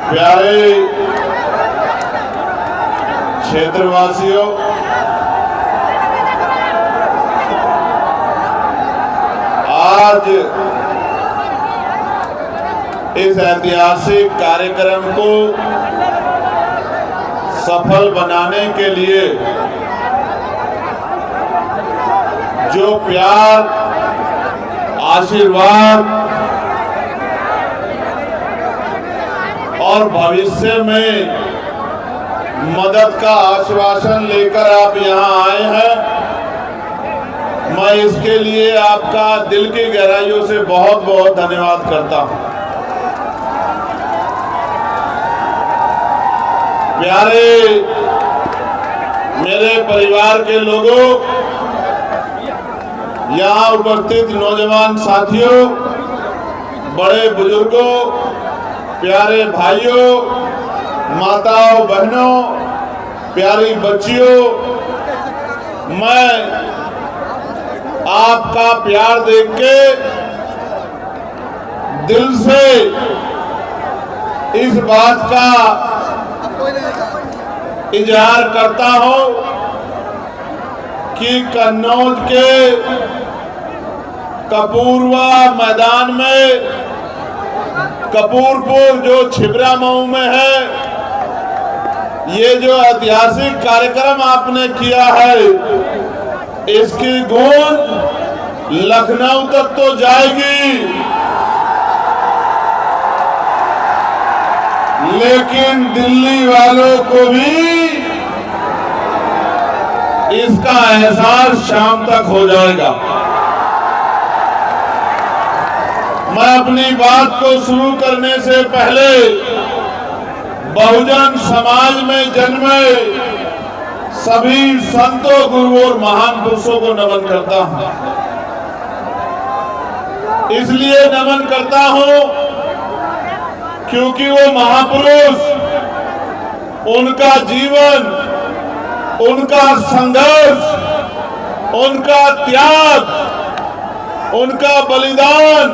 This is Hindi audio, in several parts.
प्यारे क्षेत्रवासियों, आज इस ऐतिहासिक कार्यक्रम को सफल बनाने के लिए जो प्यार, आशीर्वाद और भविष्य में मदद का आश्वासन लेकर आप यहां आए हैं, मैं इसके लिए आपका दिल की गहराइयों से बहुत बहुत धन्यवाद करता हूं। प्यारे मेरे परिवार के लोगों, यहाँ उपस्थित नौजवान साथियों, बड़े बुजुर्गों, प्यारे भाइयों, माताओं, बहनों, प्यारी बच्चियों, मैं आपका प्यार देख के दिल से इस बात का इजहार करता हूं कि कन्नौज के कपूरवा मैदान में, कपूरपुर जो छिबरा मऊ में है, ये जो ऐतिहासिक कार्यक्रम आपने किया है, इसकी गूंज लखनऊ तक तो जाएगी, लेकिन दिल्ली वालों को भी इसका एहसास शाम तक हो जाएगा। मैं अपनी बात को शुरू करने से पहले बहुजन समाज में जन्मे सभी संतों, गुरुओं और महान पुरुषों को नमन करता हूं। इसलिए नमन करता हूं क्योंकि वो महापुरुष, उनका जीवन, उनका संघर्ष, उनका त्याग, उनका बलिदान,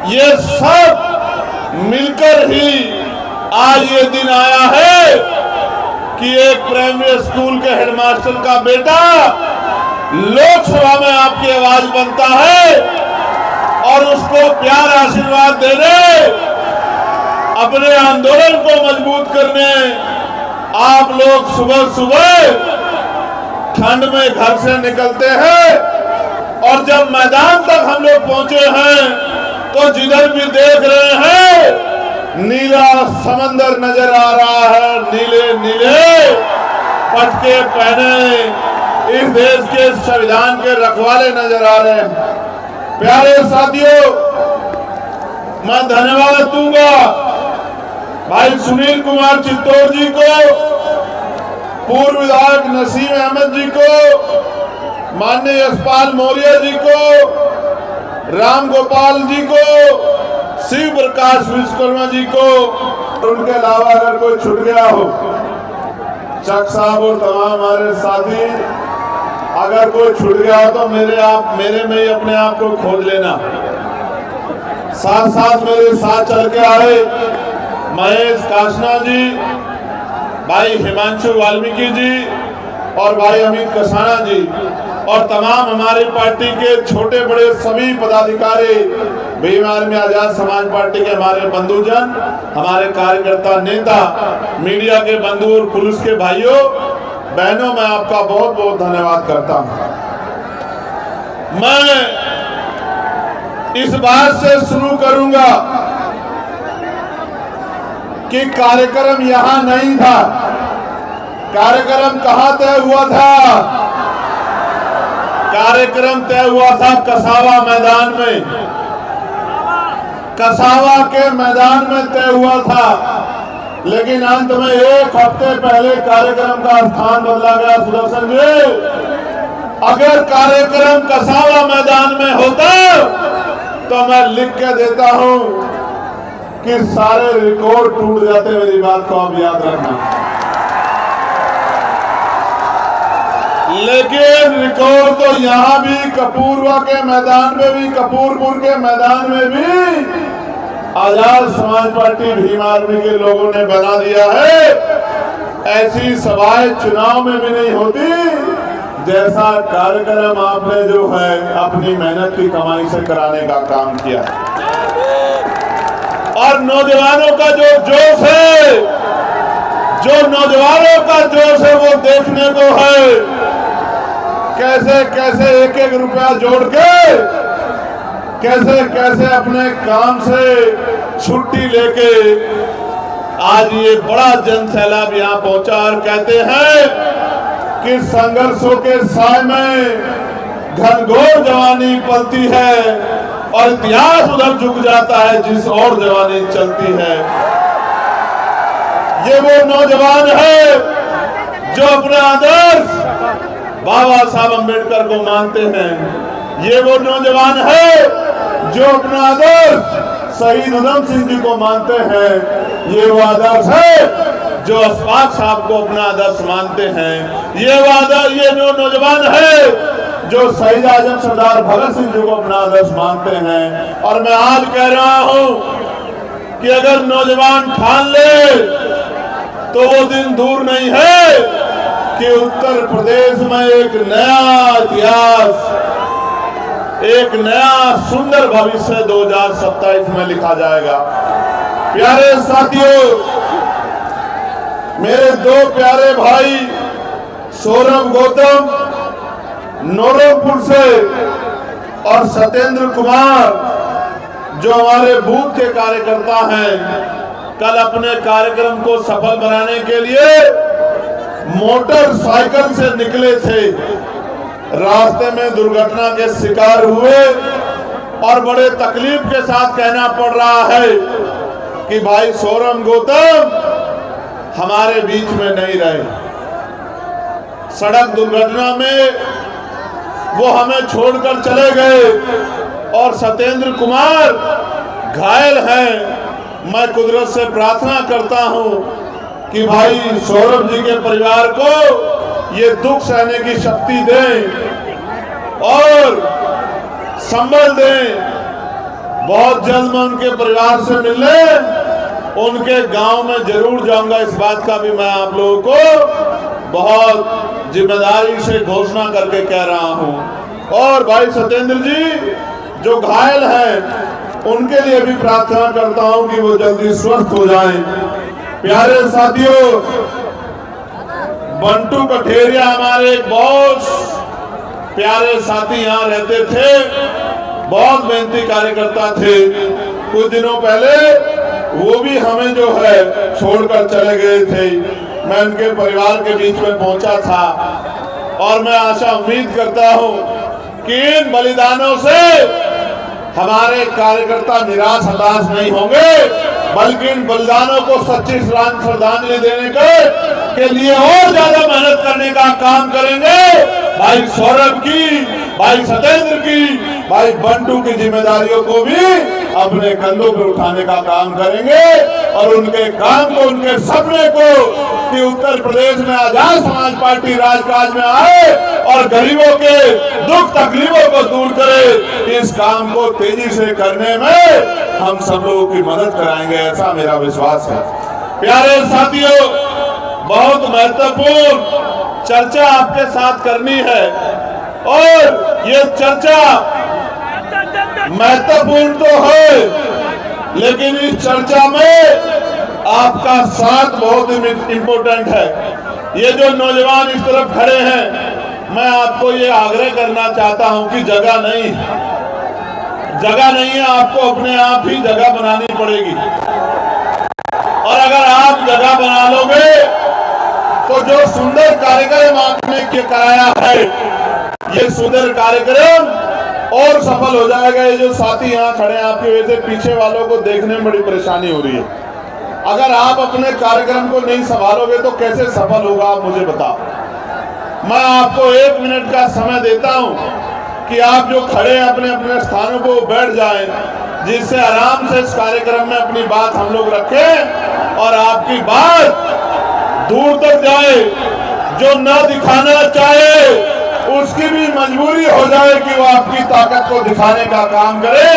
ये सब मिलकर ही आज ये दिन आया है कि एक प्राइमरी स्कूल के हेडमास्टर का बेटा लोकसभा में आपकी आवाज बनता है और उसको प्यार, आशीर्वाद देने, अपने आंदोलन को मजबूत करने आप लोग सुबह सुबह ठंड में घर से निकलते हैं और जब मैदान तक हम लोग पहुंचे हैं तो जिधर भी देख रहे हैं नीला समंदर नजर आ रहा है, नीले नीले पटके पहने इस देश के संविधान के रखवाले नजर आ रहे हैं। प्यारे साथियों, मैं धन्यवाद दूंगा भाई सुनील कुमार चित्तौड़ जी को, पूर्व विधायक नसीम अहमद जी को, माननीय यशपाल मौर्य जी को, राम गोपाल जी को, शिव प्रकाश विश्वकर्मा जी को, उनके अलावा अगर कोई छूट गया हो, चक साहब और तमाम हमारे साथी, अगर कोई छूट गया हो तो मेरे में ही अपने आप को खोज लेना। साथ साथ मेरे साथ चल के आए महेश काशना जी, भाई हिमांशु वाल्मीकि जी और भाई अमित कसाना जी और तमाम हमारी पार्टी के छोटे बड़े सभी पदाधिकारी, भीम आर्मी आजाद समाज पार्टी के हमारे बंधुजन, हमारे कार्यकर्ता, नेता, मीडिया के बंधु और पुलिस के भाइयों बहनों, मैं आपका बहुत बहुत धन्यवाद करता हूं। मैं इस बात से शुरू करूंगा कि कार्यक्रम यहां नहीं था। कार्यक्रम कहां तय हुआ था? कार्यक्रम तय हुआ था कसावा मैदान में, कसावा के मैदान में तय हुआ था, लेकिन अंत में एक हफ्ते पहले कार्यक्रम का स्थान बदला गया। सुदर्शन जी, अगर कार्यक्रम कसावा मैदान में होता तो मैं लिख के देता हूं कि सारे रिकॉर्ड टूट जाते। मेरी बात को आप याद रखना। लेकिन रिकॉर्ड तो यहां भी, कपूरवा के मैदान में भी, कपूरपुर के मैदान में भी आजाद समाज पार्टी भीम आर्मी के लोगों ने बना दिया है। ऐसी सभाएं चुनाव में भी नहीं होती जैसा कार्यक्रम आपने जो है अपनी मेहनत की कमाई से कराने का काम किया। और नौजवानों का जो जोश है, जो नौजवानों का जोश है वो देखने को है। कैसे कैसे एक एक रुपया जोड़ के कैसे कैसे अपने काम से छुट्टी लेके आज ये बड़ा जन सैलाब यहाँ पहुंचा और कहते हैं कि संघर्षों के साय में घनघोर जवानी पलती है और इतिहास उधर झुक जाता है जिस और जवानी चलती है। ये वो नौजवान है जो अपने आदर्श बाबा साहब अम्बेडकर को मानते हैं। ये वो नौजवान है जो अपना आदर्श शहीद उधम सिंह जी को मानते हैं। ये वो आदर्श है जो अशफाक साहब को अपना आदर्श मानते हैं। ये जो नौजवान है जो शहीद आजम सरदार भगत सिंह जी को अपना आदर्श मानते हैं। और मैं आज कह रहा हूं कि अगर नौजवान ठान ले तो वो दिन दूर नहीं है कि उत्तर प्रदेश में एक नया इतिहास, एक नया सुंदर भविष्य 2027 में लिखा जाएगा। प्यारे साथियों, मेरे दो प्यारे भाई सौरभ गौतम नौरमपुर से और सत्येंद्र कुमार जो हमारे बूथ के कार्यकर्ता हैं, कल अपने कार्यक्रम को सफल बनाने के लिए मोटरसाइकिल से निकले थे। रास्ते में दुर्घटना के शिकार हुए और बड़े तकलीफ के साथ कहना पड़ रहा है कि भाई सौरभ गौतम हमारे बीच में नहीं रहे। सड़क दुर्घटना में वो हमें छोड़कर चले गए और सत्येंद्र कुमार घायल हैं। मैं कुदरत से प्रार्थना करता हूं कि भाई सौरभ जी के परिवार को ये दुख सहने की शक्ति दें और संभल दें। बहुत जल्द मैं उनके परिवार से मिलने उनके गांव में जरूर जाऊंगा। इस बात का भी मैं आप लोगों को बहुत जिम्मेदारी से घोषणा करके कह रहा हूं। और भाई सत्येंद्र जी जो घायल हैं उनके लिए भी प्रार्थना करता हूं कि वो जल्दी स्वस्थ हो जाएं। प्यारे साथियों, बंटू कठेरिया हमारे एक बहुत प्यारे साथी यहाँ रहते थे, बहुत मेहनती कार्यकर्ता थे। कुछ दिनों पहले वो भी हमें जो है छोड़कर चले गए थे। मैं उनके परिवार के बीच में पहुंचा था और मैं आशा उम्मीद करता हूं कि इन बलिदानों से हमारे कार्यकर्ता निराश हताश नहीं होंगे, बल्कि इन बलिदानों को सच्ची श्रद्धांजलि देने के लिए और ज्यादा मेहनत करने का काम करेंगे। भाई सौरभ की, भाई सत्येंद्र की, भाई बंटू की जिम्मेदारियों को भी अपने कंधों पर उठाने का काम करेंगे और उनके काम को, उनके सपने को कि उत्तर प्रदेश में आजाद समाज पार्टी राजकाज में आए और गरीबों के दुख तकलीफों को दूर करे, इस काम को तेजी से करने में हम सब लोगों की मदद कराएंगे, ऐसा मेरा विश्वास है। प्यारे साथियों, बहुत महत्वपूर्ण चर्चा आपके साथ करनी है और ये चर्चा महत्वपूर्ण तो है, लेकिन इस चर्चा में आपका साथ बहुत इम्पोर्टेंट है। ये जो नौजवान इस तरफ खड़े हैं, मैं आपको ये आग्रह करना चाहता हूं कि जगह नहीं है, आपको अपने आप ही जगह बनानी पड़ेगी। और अगर आप जगह बना लोगे तो जो सुंदर कार्यक्रम आपने कराया है, ये सुंदर कार्यक्रम और सफल हो जाएगा। ये जो साथी यहाँ खड़े हैं, आपकी वजह से पीछे वालों को देखने में बड़ी परेशानी हो रही है। अगर आप अपने कार्यक्रम को नहीं संभालोगे तो कैसे सफल होगा, आप मुझे बताओ। मैं आपको 1 मिनट का समय देता हूं कि आप जो खड़े हैं अपने अपने स्थानों को बैठ जाएं, जिससे आराम से इस कार्यक्रम में अपनी बात हम लोग रखें और आपकी बात दूर तक जाए। जो न दिखाना चाहे उसकी भी मजबूरी हो जाए कि वो आपकी ताकत को दिखाने का काम करे,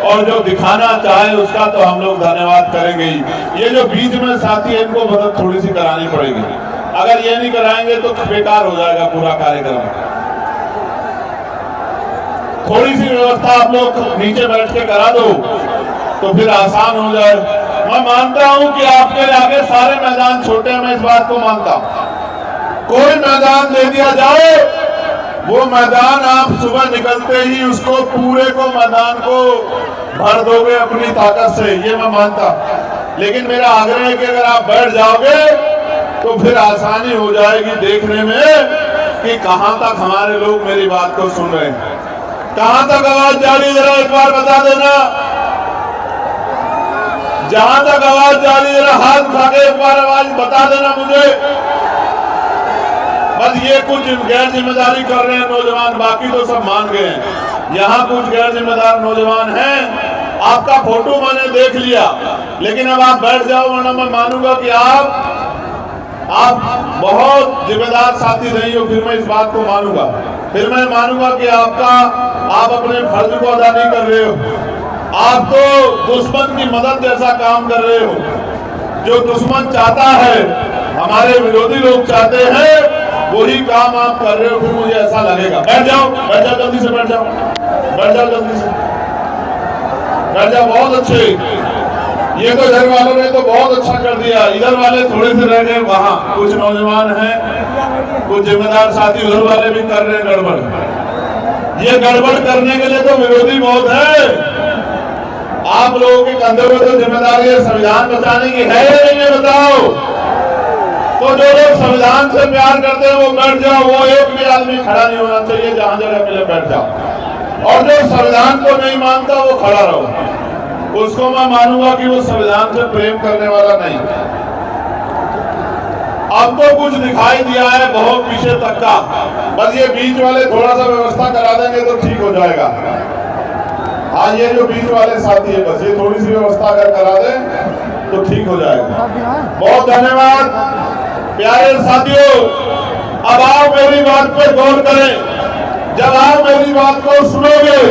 और जो दिखाना चाहे उसका तो हम लोग धन्यवाद करेंगे ही। ये जो बीच में साथी है इनको मदद थोड़ी सी करानी पड़ेगी, अगर ये नहीं कराएंगे तो बेकार हो जाएगा पूरा कार्यक्रम। थोड़ी सी व्यवस्था आप लोग नीचे बैठ के करा दो तो फिर आसान हो जाए। मैं मानता हूं कि आपके आगे सारे मैदान छोटे हैं, मैं इस बात को मानता हूं। कोई मैदान दे दिया जाए, वो मैदान आप सुबह निकलते ही उसको पूरे को मैदान को भर दोगे अपनी ताकत से, ये मैं मानता। लेकिन मेरा आग्रह है कि अगर आप बैठ जाओगे तो फिर आसानी हो जाएगी देखने में कि कहां तक हमारे लोग मेरी बात को सुन रहे हैं, कहां तक आवाज जा रही है। जरा एक बार बता देना, जहां तक आवाज जा रही है जरा हाथ उठा के एक बार आवाज बता देना मुझे। बस ये कुछ गैर जिम्मेदारी कर रहे हैं नौजवान, बाकी तो सब मान गए हैं। यहाँ कुछ गैर जिम्मेदार नौजवान हैं। आपका फोटो मैंने देख लिया, लेकिन अब आप बैठ जाओ, वरना मैं मानूंगा कि आप बहुत जिम्मेदार साथी नहीं हो। फिर मैं इस बात को मानूंगा, फिर मैं मानूंगा कि आप अपने फर्ज को अदा नहीं कर रहे हो। आप तो दुश्मन की मदद जैसा काम कर रहे हो। जो दुश्मन चाहता है, हमारे विरोधी लोग चाहते हैं, वही काम आप कर रहे हो। फिर मुझे ऐसा लगेगा। बैठ जाओ जल्दी से, बैठ जाओ जल्दी से, बैठ जाओ। बहुत अच्छे, ये तो इधर वालों ने तो बहुत अच्छा कर दिया। इधर वाले थोड़े से रह गए, वहां कुछ नौजवान हैं, कुछ जिम्मेदार साथी उधर वाले भी कर रहे हैं गड़बड़। ये गड़बड़ करने के लिए तो विरोधी बहुत है। आप लोगों के कंधे में तो जिम्मेदारी है संविधान बचाने की, है या नहीं है बताओ। तो जो लोग संविधान से प्यार करते हैं वो बैठ जाओ, वो एक भी आदमी खड़ा नहीं होना चाहिए, जहां जगह मिले बैठ जाओ। और जो संविधान को नहीं मानता वो खड़ा रहो, उसको मैं मानूंगा कि वो संविधान से प्रेम करने वाला नहीं। अब तो कुछ दिखाई दिया है बहुत पीछे तक का, बस ये बीच वाले थोड़ा सा व्यवस्था करा देंगे तो ठीक हो जाएगा। हाँ, ये जो बीच वाले साथी है, बस ये थोड़ी सी व्यवस्था अगर करा दें तो ठीक हो जाएगा। बहुत धन्यवाद प्यारे साथियों। अब आप मेरी बात पे गौर करें। जब आप मेरी बात को सुनोगे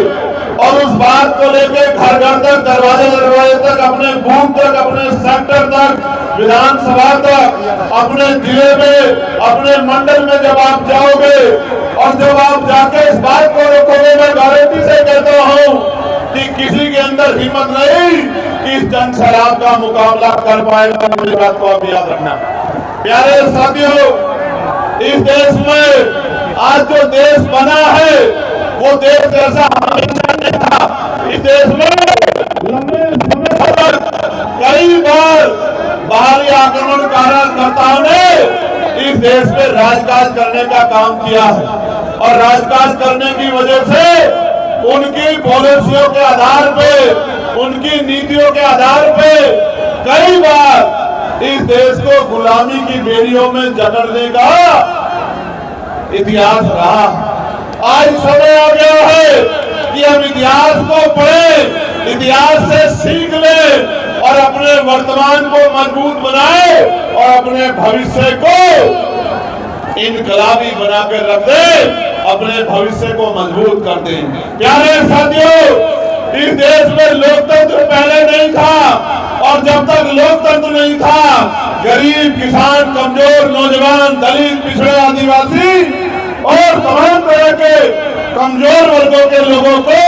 और उस बात को लेके घर घर तक, दरवाजे दरवाजे तक, अपने बूथ तक, अपने सेक्टर तक, विधानसभा तक, अपने जिले में, अपने मंडल में जब आप जाओगे और जब आप जाके इस बात को रोकोगे, मैं गारंटी से कहता हूं कि किसी के अंदर हिम्मत नहीं कि इस जन सैलाब का मुकाबला कर पाएगा। मेरी बात को आप याद रखना। प्यारे साथियों, इस देश में आज जो देश बना है वो देश जैसा हमेशा नहीं था। इस देश में लंबे समय तक कई बार बाहरी आक्रमणकारियों ने इस देश में राजकाज करने का काम किया है, और राजकाज करने की वजह से उनकी पॉलिसियों के आधार पे, उनकी नीतियों के आधार पे कई बार इस देश को गुलामी की बेड़ियों में जकड़ने का इतिहास रहा। आज समय आ गया है कि हम इतिहास को पढ़ें, इतिहास से सीख लें और अपने वर्तमान को मजबूत बनाएं और अपने भविष्य को इनकलाबी बनाकर रख दें, अपने भविष्य को मजबूत कर दें। प्यारे साथियों, इस देश में लोकतंत्र पहले नहीं था, और जब तक लोकतंत्र नहीं था, गरीब, किसान, कमजोर, नौजवान, दलित, पिछड़े, आदिवासी और तमाम तरह के कमजोर वर्गों के लोगों को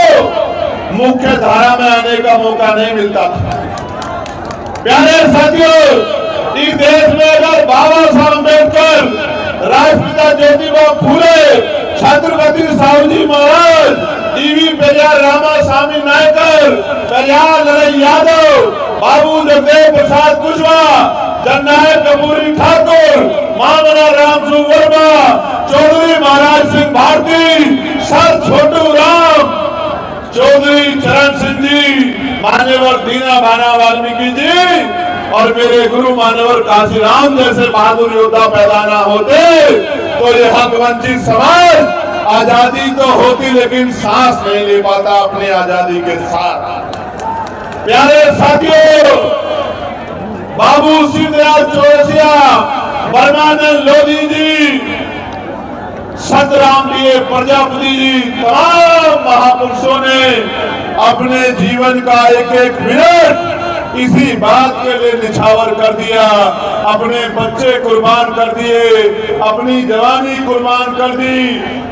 मुख्य धारा में आने का मौका नहीं मिलता था। प्यारे साथियों, इस देश में अगर बाबा साहब अम्बेडकर, राष्ट्रपिता ज्योतिबा फूले, छत्रपति साहूजी महाराज, टीवी पेरियार रामास्वामी नायकर, पेरियार लड़ई यादव, बाबू जगदेव प्रसाद कुशवाहा, जननायक कपूरी ठाकुर, मामला रामसु वर्मा, चौधरी महाराज सिंह भारती, सर छोटू राम, चौधरी चरण सिंह जी, मान्यवर दीना भाना वाल्मीकि जी और मेरे गुरु मान्यवर काशीराम जैसे बहादुर योद्धा पैदा ना होते तो ये हक वंचित समाज आजादी तो होती लेकिन सांस नहीं ले पाता अपनी आजादी के साथ। प्यारे साथियों, बाबू सिंह दयाल चौरसिया, परमानंद लोधी जी, संत रामप्रिय प्रजापति जी, तमाम महापुरुषों ने अपने जीवन का एक एक मिनट इसी बात के लिए निछावर कर दिया। अपने बच्चे कुर्बान कर दिए, अपनी जवानी कुर्बान कर दी,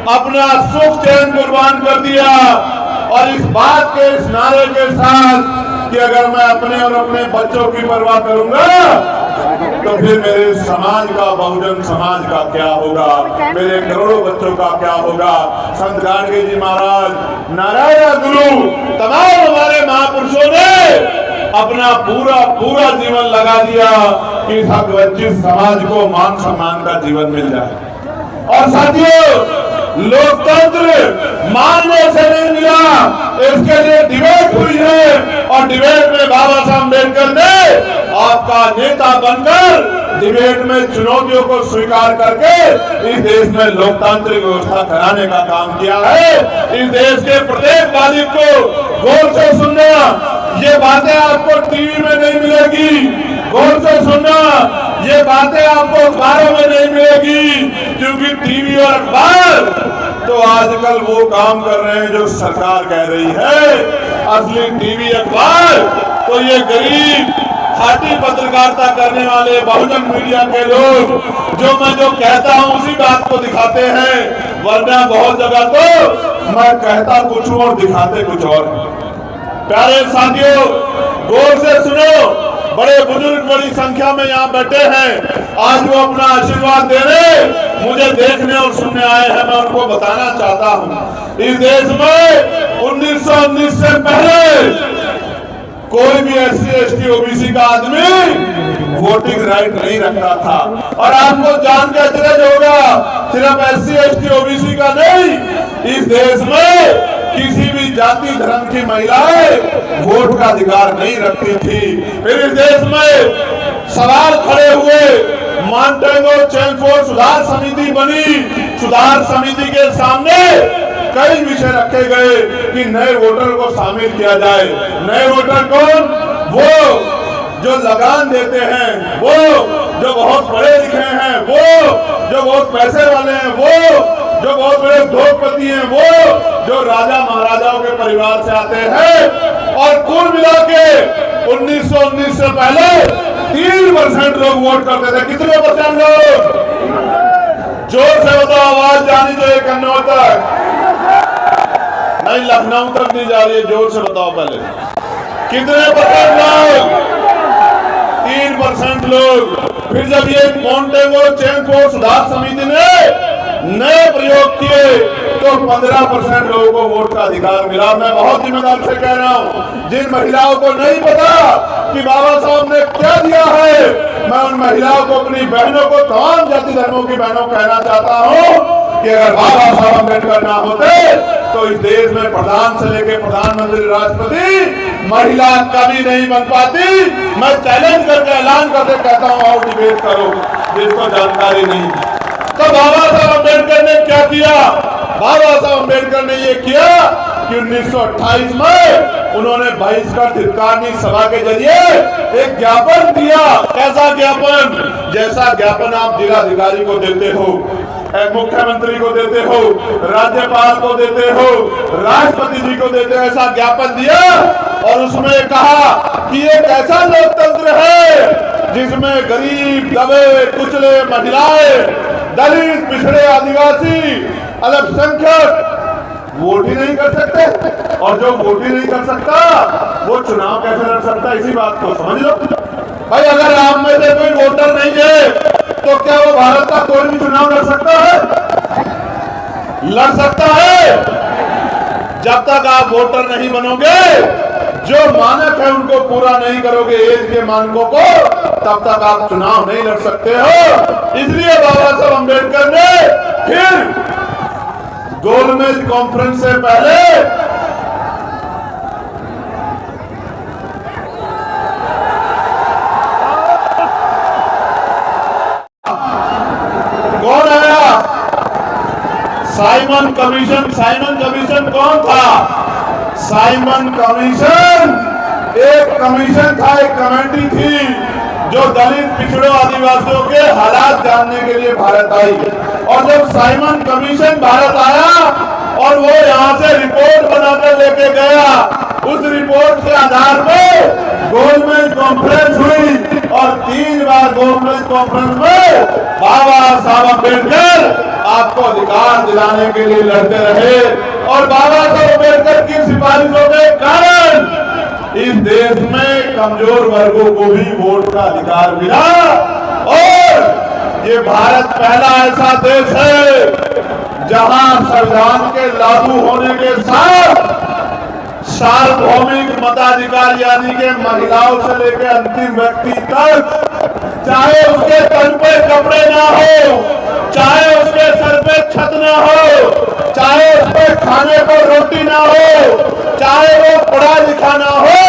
अपना सुख चैन कुर्बान कर दिया, और इस बात के इस नारे के साथ कि अगर मैं अपने और अपने बच्चों की परवाह करूंगा तो फिर मेरे समाज का, बहुजन समाज का क्या होगा, मेरे करोड़ों बच्चों का क्या होगा। संत गाडगे जी महाराज, नारायण गुरु, तमाम हमारे महापुरुषों ने अपना पूरा जीवन लगा दिया कि हक वंचित समाज को मान सम्मान का जीवन मिल जाए। और साथियों, लोकतंत्र मानने से नहीं मिला, इसके लिए डिबेट हुई है, और डिबेट में बाबा साहब अम्बेडकर ने आपका नेता बनकर डिबेट में चुनौतियों को स्वीकार करके इस देश में लोकतांत्रिक व्यवस्था कराने का काम किया है। इस देश के प्रत्येक नागरिक को गौर से सुनना, ये बातें आपको टीवी में नहीं मिलेगी, गौर से सुनना, ये बातें आपको अखबारों में नहीं मिलेगी, क्योंकि टीवी और अखबार तो आजकल वो काम कर रहे हैं जो सरकार कह रही है। असली टीवी अखबार तो ये गरीब खाटी पत्रकारिता करने वाले बहुजन मीडिया के लोग जो कहता हूं उसी बात को दिखाते हैं, वरना बहुत जगह तो मैं कहता कुछ और दिखाते कुछ और। प्यारे साथियों, गौर से सुनो, बड़े बुजुर्ग बड़ी संख्या में यहाँ बैठे हैं, आज वो अपना आशीर्वाद देने मुझे देखने और सुनने आए हैं। मैं उनको बताना चाहता हूँ, इस देश में 1919 से पहले कोई भी SC ST OBC का आदमी वोटिंग राइट नहीं रखता था। और आपको जान के अचरज होगा, सिर्फ SC ST OBC का नहीं, इस देश में किसी भी जाति धर्म की महिलाएं वोट का अधिकार नहीं रखती थी। फिर इस देश में सवाल खड़े हुए, मॉन्टेगो चेमस्फोर्ड सुधार समिति बनी। सुधार समिति के सामने कई विषय रखे गए कि नए वोटर को शामिल किया जाए। नए वोटर कौन? वो जो लगान देते हैं, वो जो बहुत पढ़े लिखे हैं, वो जो बहुत पैसे वाले हैं, वो जो बहुत बड़े उद्योगपति हैं, वो जो राजा महाराजाओं के परिवार से आते हैं। और कुल मिला के 1919 से पहले 3% लोग वोट करते थे। कितने % लोग? जोर से बताओ, आवाज जानी चाहिए कन्नौज तक, नहीं लखनऊ तक नहीं जा रही है, जोर से बताओ पहले कितने % लोग? 3% लोग। फिर जब ये मॉन्टेगो चेमस्फोर्ड सुधार समिति ने नए प्रयोग किए तो 15% लोगों को वोट का अधिकार मिला। मैं बहुत जिम्मेदार से कह रहा हूं, जिन महिलाओं को नहीं पता कि बाबा साहब ने क्या दिया है, मैं उन महिलाओं को, अपनी बहनों को, तमाम जाति धर्मों की बहनों को कहना चाहता हूं कि अगर बाबा साहब अम्बेडकर ना होते तो इस देश में प्रधान से लेकर प्रधानमंत्री, राष्ट्रपति, महिला कभी नहीं बन पाती। मैं चैलेंज करके ऐलान करके कहता हूं, आओ डिबेट करो जिसको जानकारी नहीं। तो बाबा साहब अम्बेडकर ने क्या किया? बाबा साहब अम्बेडकर ने ये किया कि 1928 में उन्होंने बहिष्कार धिक्कारनी सभा के जरिए एक ज्ञापन दिया। कैसा ज्ञापन? जैसा ज्ञापन आप जिलाधिकारी को देते हो, मुख्यमंत्री को देते हो, राज्यपाल को देते हो, राष्ट्रपति जी को देते हो, ऐसा ज्ञापन दिया। और उसमें कहा कि एक ऐसा लोकतंत्र है जिसमें गरीब, दबे कुचले, महिलाएं, दलित, पिछड़े, आदिवासी, अल्पसंख्यक वोट ही नहीं कर सकते। और जो वोट ही नहीं कर सकता वो चुनाव कैसे लड़ सकता? इसी बात को समझ लो भाई। अगर आप में से कोई वोटर नहीं है तो क्या वो भारत का कोई भी चुनाव लड़ सकता है? लड़ सकता है। जब तक आप वोटर नहीं बनोगे, जो मानक है उनको पूरा नहीं करोगे, एज के मानकों को, तब तक आप चुनाव नहीं लड़ सकते हो। इसलिए बाबा साहब अम्बेडकर ने फिर गोलमेज कॉन्फ्रेंस से पहले कौन आया? Simon commission. साइमन कमीशन कौन था? साइमन कमीशन एक कमीशन था, एक कमेटी थी जो दलित, पिछड़ों, आदिवासियों के हालात जानने के लिए भारत आई। और जब साइमन कमीशन भारत आया और वो यहाँ से रिपोर्ट बनाकर लेके गया, उस रिपोर्ट के आधार पर गोलमेज कॉन्फ्रेंस हुई और 3 बार गोलमेज कॉन्फ्रेंस में बाबा साहब अम्बेडकर आपको अधिकार दिलाने के लिए लड़ते रहे और बाबा साहब अम्बेडकर की सिफारिशों के कारण इस देश में कमजोर वर्गों को भी वोट का अधिकार मिला। और ये भारत पहला ऐसा देश है जहां संविधान के लागू होने के साथ सार्वभौमिक मताधिकार यानी कि महिलाओं से लेकर अंतिम व्यक्ति तक, चाहे उसके तन पे कपड़े ना हो, चाहे उसके सर पे छत ना हो, चाहे उसके खाने को रोटी ना हो, चाहे वो पढ़ा लिखा ना हो,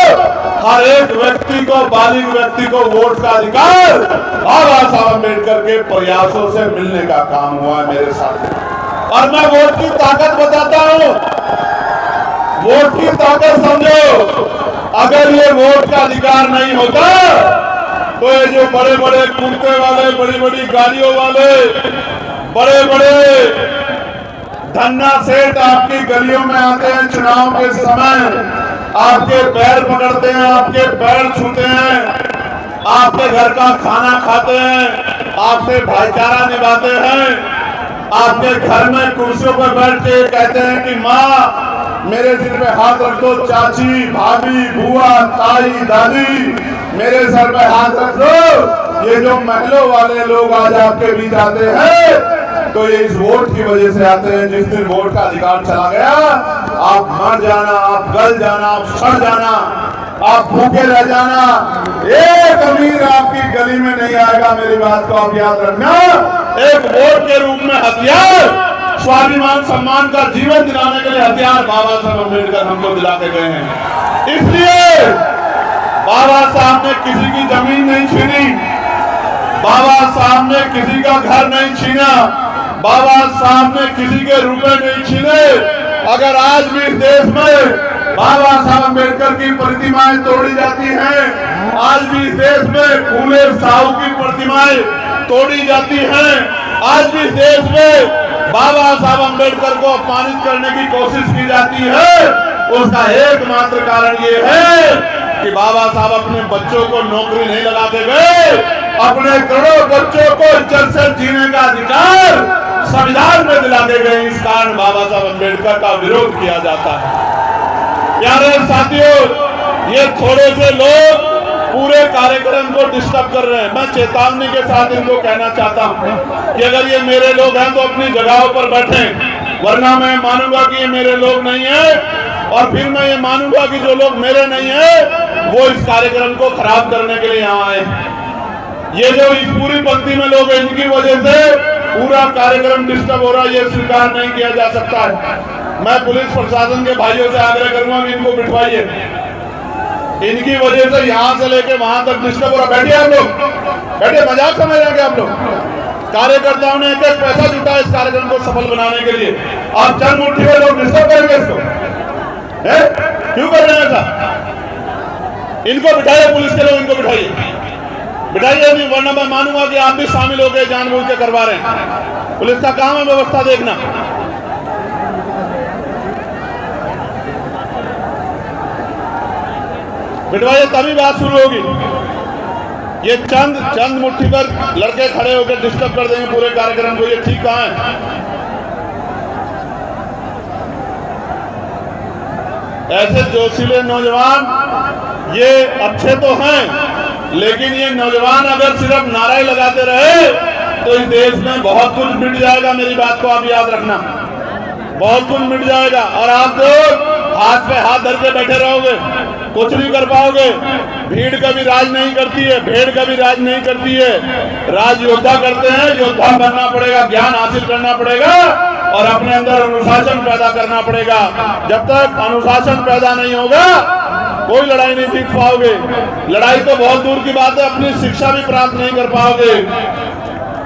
हर एक व्यक्ति को, बालिग व्यक्ति को वोट का अधिकार बाबा साहब अम्बेडकर के प्रयासों से मिलने का काम हुआ है मेरे साथ। और मैं वोट की ताकत बताता हूं, वोट की ताकत समझो। अगर ये वोट का अधिकार नहीं होता तो ये जो बड़े बड़े कुर्ते वाले, बड़ी बड़ी गाड़ियों वाले, बड़े बड़े धन्ना सेठ आपकी गलियों में आते हैं चुनाव के समय, आपके पैर पकड़ते हैं, आपके पैर छूते हैं, आपके घर का खाना खाते हैं, आपसे भाईचारा निभाते हैं, आपके घर में कुर्सियों पर बैठ के कहते हैं कि माँ मेरे सिर पे हाथ रख दो, चाची, भाभी, बुआ, ताई, दादी मेरे सर पे हाथ रख दो। ये जो महलों वाले लोग आज आपके बीच आते हैं तो ये इस वोट की वजह से आते हैं। जिस दिन वोट का अधिकार चला गया, आप मर जाना, आप गल जाना, आप सड़ जाना, आप भूखे रह जाना, एक अमीर आपकी गली में नहीं आएगा। मेरी बात को आप याद रखना। एक वोट के रूप में हथियार, स्वाभिमान सम्मान का जीवन दिलाने के लिए हथियार बाबा साहब अम्बेडकर हमको दिलाते गए हैं। इसलिए बाबा साहब ने किसी की जमीन नहीं छीनी, बाबा साहब ने किसी का घर नहीं छीना, बाबा साहब ने किसी के रुपए नहीं छीने। अगर आज भी इस देश में बाबा साहब अम्बेडकर की प्रतिमाएं तोड़ी जाती हैं, आज भी इस देश में फूले साहू की प्रतिमाएं तोड़ी जाती हैं, आज भी इस देश में बाबा साहब अम्बेडकर को अपमानित करने की कोशिश की जाती है, उसका एकमात्र कारण ये है कि बाबा साहब अपने बच्चों को नौकरी नहीं लगाते गए, अपने करोड़ों बच्चों को इज्जत से जीने का अधिकार संविधान में दिलाते गए। इस कारण बाबा साहब अम्बेडकर का विरोध किया जाता है। प्यारे साथियों, ये थोड़े से लोग पूरे कार्यक्रम को डिस्टर्ब कर रहे हैं। मैं चेतावनी के साथ इनको कहना चाहता हूं कि अगर ये मेरे लोग हैं तो अपनी जगहों पर बैठें, वरना मैं मानूंगा कि ये मेरे लोग नहीं है और फिर मैं ये मानूंगा कि जो लोग मेरे नहीं है वो इस कार्यक्रम को खराब करने के लिए यहाँ आए। ये जो इस पूरी पंक्ति में लोग हैं, इनकी वजह से पूरा कार्यक्रम डिस्टर्ब हो रहा है, ये स्वीकार नहीं किया जा सकता है। मैं पुलिस प्रशासन के भाइयों से आग्रह करूंगा कि इनको बिठवाइए, इनकी वजह से यहाँ से लेके वहां तक डिस्टर्ब हो रहा। बैठिए आप लोग, बैठिए, मजाक समझ रहे हैं आप लोग। कार्यकर्ताओं ने एक एक पैसा जुटा इस कार्यक्रम को सफल बनाने के लिए, आप चंद मुट्ठी में लोग डिस्टर्ब करेंगे इसको, क्यों कर रहे हैं ऐसा? इनको बिठाइए, पुलिस के लोग इनको बिठाइए, बिठाइए नहीं, वरना मैं मानूंगा कि आप भी शामिल हो गए, जानबूझ के करवा रहे हैं। पुलिस का काम है व्यवस्था देखना। बिठवाइए, तभी बात शुरू होगी। ये चंद मुट्ठी पर लड़के खड़े होकर डिस्टर्ब कर देंगे पूरे कार्यक्रम को, ये ठीक कहाँ है? ऐसे जोशीले नौजवान ये अच्छे तो हैं, लेकिन ये नौजवान अगर सिर्फ नारे लगाते रहे तो इस देश में बहुत कुछ मिट जाएगा। मेरी बात को आप याद रखना, बहुत कुछ मिट जाएगा और आप लोग हाथ पे हाथ धर के बैठे रहोगे, कुछ नहीं कर पाओगे। भीड़ कभी राज नहीं करती है, भेड़ कभी राज नहीं करती है, राज योद्धा करते हैं। योद्धा बनना पड़ेगा, ज्ञान हासिल करना पड़ेगा और अपने अंदर अनुशासन पैदा करना पड़ेगा। जब तक अनुशासन पैदा नहीं होगा कोई लड़ाई नहीं जीत पाओगे। लड़ाई तो बहुत दूर की बात है, अपनी शिक्षा भी प्राप्त नहीं कर पाओगे।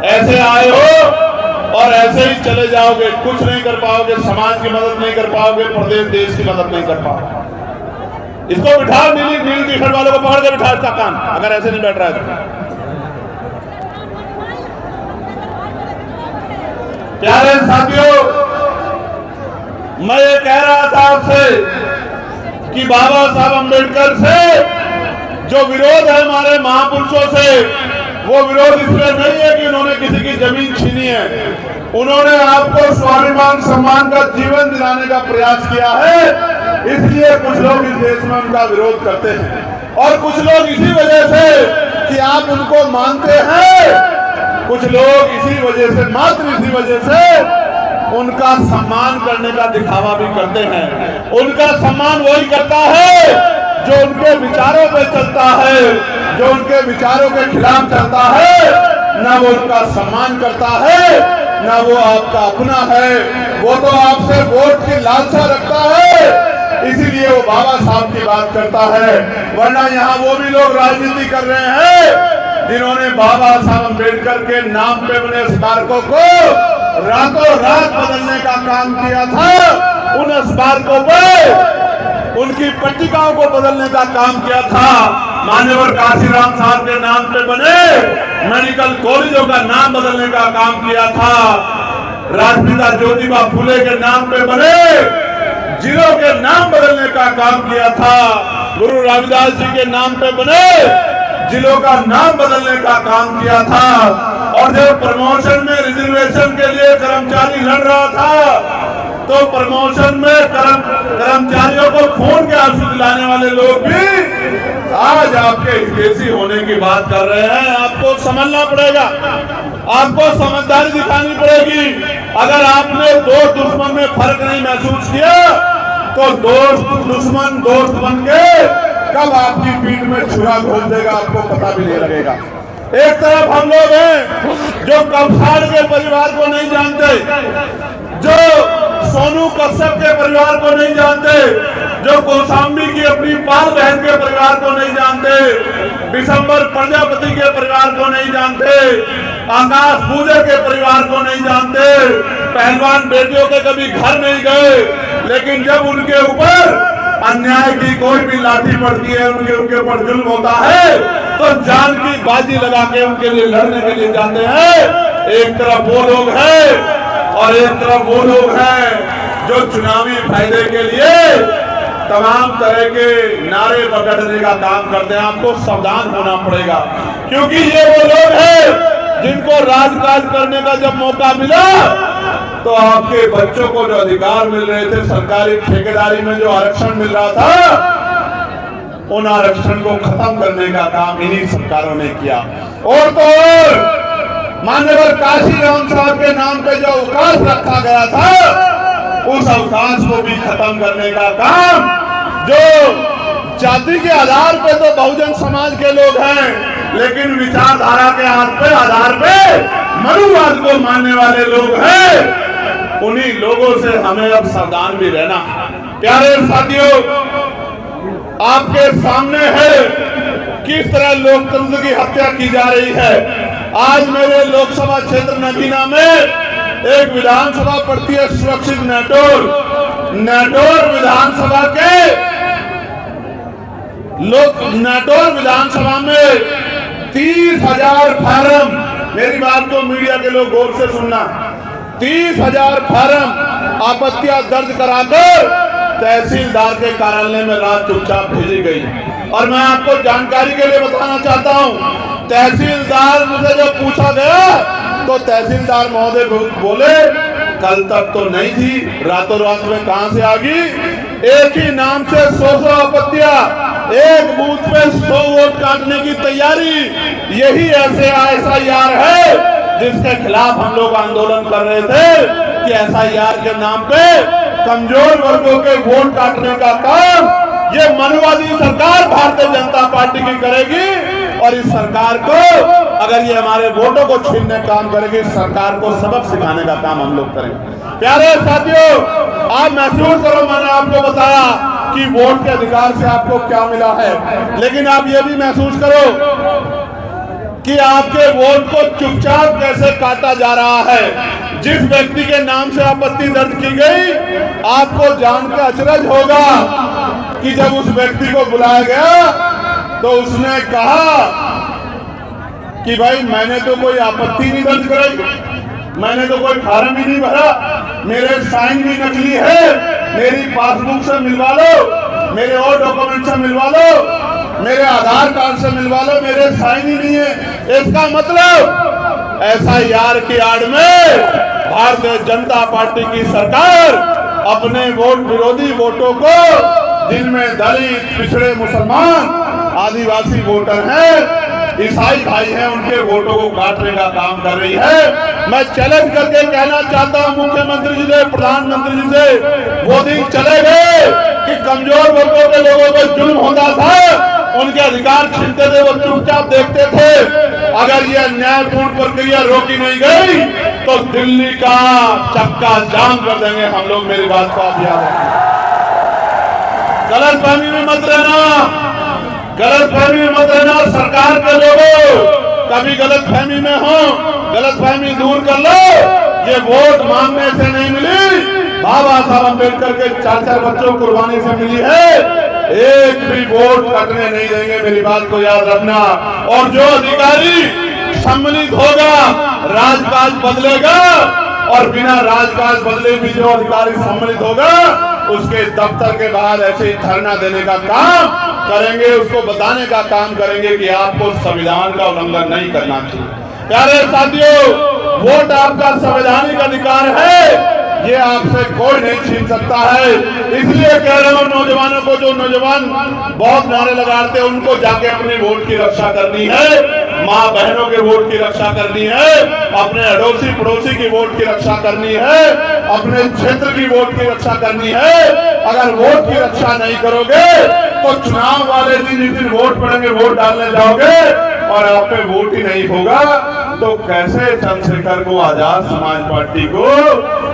ऐसे आए हो और ऐसे ही चले जाओगे, कुछ नहीं कर पाओगे, समाज की मदद नहीं कर पाओगे, प्रदेश देश की मदद नहीं कर पाओगे। इसको बिठा, नीली टी शर्ट वालों को पकड़ के बिठा इसका कान, अगर ऐसे नहीं बैठ रहा है तो। प्यारे साथियों, मैं ये कह रहा था आपसे कि बाबा साहब अम्बेडकर से जो विरोध है हमारे महापुरुषों से, वो विरोध इसलिए नहीं है कि उन्होंने किसी की जमीन छीनी है। उन्होंने आपको स्वाभिमान सम्मान का जीवन दिलाने का प्रयास किया है, इसलिए कुछ लोग इस देश में उनका विरोध करते हैं। और कुछ लोग इसी वजह से कि आप उनको मानते हैं, कुछ लोग इसी वजह से, मात्र इसी वजह से उनका सम्मान करने का दिखावा भी करते हैं। उनका सम्मान वही करता है जो उनके विचारों पे चलता है, जो उनके विचारों के खिलाफ चलता है। ना वो उनका सम्मान करता है, ना वो आपका अपना है। वो तो आपसे वोट की लालसा रखता है, इसीलिए वो बाबा साहब की बात करता है। वरना यहाँ वो भी लोग राजनीति कर रहे हैं जिन्होंने बाबा साहब अम्बेडकर के नाम पे बने स्मारकों को रातों रात बदलने का काम किया था। उन स्मारकों पे उनकी पट्टिकाओं को बदलने का काम किया था। मान्यवर काशीराम साहब के नाम पे बने मेडिकल कॉलेजों का नाम बदलने का काम किया था। राष्ट्रपिता ज्योतिबा फुले के नाम पे बने जिलों के नाम बदलने का काम किया था। गुरु रविदास जी के नाम पे बने जिलों का नाम बदलने का काम किया था। और जब प्रमोशन में रिजर्वेशन के लिए कर्मचारी लड़ रहा था, तो प्रमोशन में कर्मचारियों को खून के आंसू दिलाने वाले लोग भी आज आपके हितैषी होने की बात कर रहे हैं। आपको समझना पड़ेगा, आपको समझदारी दिखानी पड़ेगी। अगर आपने दोस्त दुश्मन में फर्क नहीं महसूस किया, तो दोस्त दुश्मन दोस्त बन के कब आपकी पीठ में छुरा घोल देगा आपको पता भी नहीं लगेगा। एक तरफ हम लोग हैं जो कब्सार के परिवार को नहीं जानते, जो सोनू कश्यप के परिवार को नहीं जानते, जो कौशाम्बी की अपनी पाल बहन के परिवार को नहीं जानते, दिसंबर प्रजापति के परिवार को नहीं जानते, आकाश पूजर के परिवार को नहीं जानते, पहलवान बेटियों के कभी घर नहीं गए, लेकिन जब उनके ऊपर अन्याय की कोई भी लाठी पड़ती है, उनके ऊपर जुल्म होता है, तो जान की बाजी लगा के उनके लिए लड़ने के लिए जाते हैं। एक तरफ वो लोग हैं और एक तरफ वो लोग हैं जो चुनावी फायदे के लिए तमाम तरह के नारे बगड़ने का काम करते हैं। आपको सावधान होना पड़ेगा, क्योंकि ये वो लोग हैं जिनको राजकाज करने का जब मौका मिला, तो आपके बच्चों को जो अधिकार मिल रहे थे, सरकारी ठेकेदारी में जो आरक्षण मिल रहा था, उन आरक्षण को खत्म करने का काम इन्हीं सरकारों ने किया। और तो और मान्यवर काशीराम साहब के नाम पे जो अवकाश रखा गया था, उस अवकाश को भी खत्म करने का काम, जो जाति के आधार पे तो बहुजन समाज के लोग हैं, लेकिन विचारधारा के आधार पे मनुवाद को मानने वाले लोग हैं, उन्हीं लोगों से हमें अब सावधान भी रहना। प्यारे साथियों, आपके सामने है किस तरह लोकतंत्र की हत्या की जा रही है। आज मेरे लोकसभा क्षेत्र नगीना में एक विधानसभा पड़ती है सुरक्षित नेटोर विधानसभा के नेटोर विधानसभा में 30,000 फार्म, मेरी बात को मीडिया के लोग गौर से सुनना, 30,000 फार्म आपत्तियां दर्ज कराकर तहसीलदार के कार्यालय में रात चुपचाप भेजी गई। और मैं आपको जानकारी के लिए बताना चाहता हूं, तहसीलदार से जब पूछा गया तो तहसीलदार महोदय बोले कल तक तो नहीं थी, रातों रात में कहां से आ गई। एक ही नाम से 100 आपत्तियां, एक बूथ पे 100 वोट काटने की तैयारी, यही ऐसे SIR है जिसके खिलाफ हम लोग आंदोलन कर रहे थे कि SIR के नाम पे कमजोर वर्गों के वोट काटने का काम ये मनुवादी सरकार भारतीय जनता पार्टी की करेगी। और इस सरकार को अगर ये हमारे वोटों को छीनने का काम करेगी, इस सरकार को सबक सिखाने का काम हम लोग करेंगे। प्यारे साथियों, आप महसूस करो, मैंने आपको बताया कि वोट के अधिकार से आपको क्या मिला है, लेकिन आप ये भी महसूस करो कि आपके वोट को चुपचाप कैसे काटा जा रहा है। जिस व्यक्ति के नाम से आपत्ति दर्ज की गई, आपको जानकर अचरज होगा कि जब उस व्यक्ति को बुलाया गया तो उसने कहा कि भाई मैंने तो कोई आपत्ति नहीं दर्ज कराई, मैंने तो कोई फार्म ही नहीं भरा, मेरे साइन भी नकली है, मेरी पासबुक से मिलवा लो, मेरे और डॉक्यूमेंट से मिलवा लो, मेरे आधार कार्ड से मिलवा लो, मेरे साइन ही नहीं है। इसका मतलब ऐसा यार की आड़ में भारतीय जनता पार्टी की सरकार अपने वोट विरोधी वोटों को, जिनमें दलित, पिछड़े, मुसलमान, आदिवासी वोटर हैं, ईसाई भाई हैं, उनके वोटों को काटने का काम कर रही है। मैं चैलेंज करके कहना चाहता हूं मुख्यमंत्री जी से, प्रधानमंत्री जी से, वो दिन चले गए कि कमजोर वर्गों के लोगों पर जुल्म होता था, उनके अधिकार छीनते थे, वो चुपचाप देखते थे। अगर ये न्यायपूर्ण प्रक्रिया रोकी नहीं गई तो दिल्ली का चक्का जाम कर देंगे हम लोग। मेरी बात को आप याद रखें, गलतफहमी में मत रहना, गलतफहमी में मत रहना। सरकार के लोगों कभी गलतफहमी में हो, गलतफहमी दूर कर लो। ये वोट मांगने से नहीं मिली, बाबा साहब अम्बेडकर के 4-4 बच्चों को कुर्बानी से मिली है। एक भी वोट कटने नहीं देंगे, मेरी बात को याद रखना। और जो अधिकारी सम्मिलित होगा, राजकाज बदलेगा, और बिना राजकाज बदले भी जो अधिकारी सम्मिलित होगा, उसके दफ्तर के बाहर ऐसे ही धरना देने का काम करेंगे, उसको बताने का काम करेंगे कि आपको संविधान का उल्लंघन नहीं करना चाहिए। प्यारे साथियों, वोट आपका संवैधानिक अधिकार है, ये आपसे कोई नहीं छीन सकता है। इसलिए कह रहा हूं नौजवानों को, जो नौजवान बहुत नारे लगाते हैं, उनको जाके अपने वोट की रक्षा करनी है, माँ बहनों के वोट की रक्षा करनी है, अपने अड़ोसी पड़ोसी की वोट की रक्षा करनी है, अपने क्षेत्र की वोट की रक्षा करनी है। अगर वोट की रक्षा नहीं करोगे तो चुनाव वाले दिन जिस दिन वोट पड़ेंगे, वोट डालने जाओगे और आप पे वोट ही नहीं होगा, तो कैसे चंद्रशेखर को, आजाद समाज पार्टी को,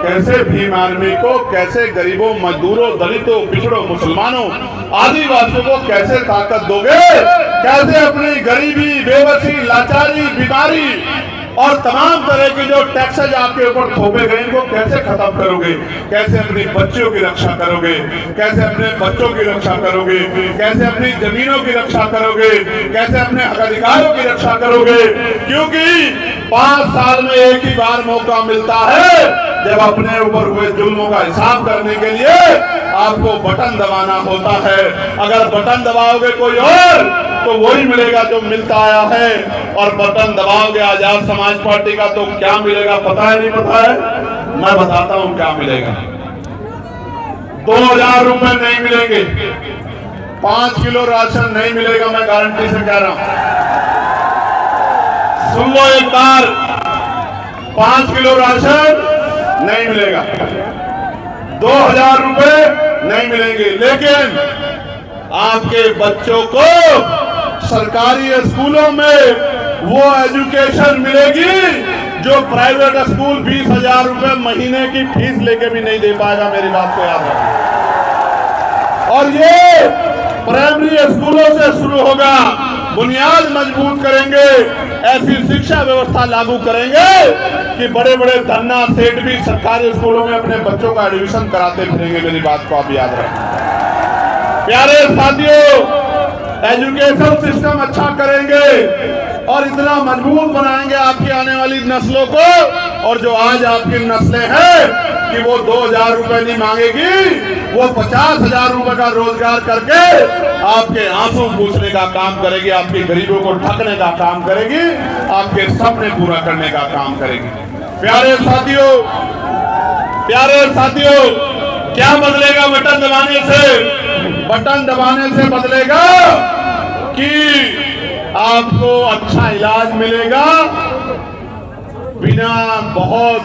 कैसे भीम आर्मी को, कैसे गरीबों, मजदूरों, दलितों, पिछड़ों, मुसलमानों, आदिवासियों को कैसे ताकत दोगे? कैसे अपनी गरीबी, बेबसी, लाचारी, बीमारी और तमाम तरह के जो टैक्सेज आपके ऊपर थोपे गए, इनको कैसे खत्म करोगे? कैसे अपनी बच्चियों की रक्षा करोगे? कैसे अपने बच्चों की रक्षा करोगे? कैसे अपनी जमीनों की रक्षा करोगे? कैसे अपने हक अधिकारों की रक्षा करोगे? क्योंकि 5 साल में एक ही बार मौका मिलता है, जब अपने ऊपर हुए जुल्मों का हिसाब करने के लिए आपको बटन दबाना होता है। अगर बटन दबाओगे कोई और, तो वही मिलेगा जो मिलता आया है, और बटन दबाओगे आजाद समाज पार्टी का, तो क्या मिलेगा पता है? नहीं पता है? मैं बताता हूं क्या मिलेगा। 2000 रुपए नहीं मिलेंगे, 5 किलो राशन नहीं मिलेगा, मैं गारंटी से कह रहा हूं। सुन लो एक बार, 5 किलो राशन नहीं मिलेगा, 2000 रुपए नहीं मिलेंगे, लेकिन आपके बच्चों को सरकारी स्कूलों में वो एजुकेशन मिलेगी जो प्राइवेट स्कूल 20,000 रुपए महीने की फीस लेके भी नहीं दे पाएगा। मेरी बात को याद रखो। और ये प्राइमरी स्कूलों से शुरू होगा। बुनियाद मजबूत करेंगे, ऐसी शिक्षा व्यवस्था लागू करेंगे कि बड़े बड़े धन्ना सेठ भी सरकारी स्कूलों में अपने बच्चों का एडमिशन कराते फिरेंगे। मेरी बात को आप याद रखें। प्यारे साथियों, एजुकेशन सिस्टम अच्छा करेंगे और इतना मजबूत बनाएंगे आपकी आने वाली नस्लों को, और जो आज आपकी नस्लें हैं कि वो 2000 रुपए नहीं मांगेगी, वो 50,000 रुपए का रोजगार करके आपके आंसू पूछने का काम करेगी, आपकी गरीबों को ढकने का काम करेगी, आपके सपने पूरा करने का काम करेगी। प्यारे साथियों, प्यारे साथियों, क्या बदलेगा बटन दबाने से? बटन दबाने से बदलेगा कि आपको अच्छा इलाज मिलेगा बिना बहुत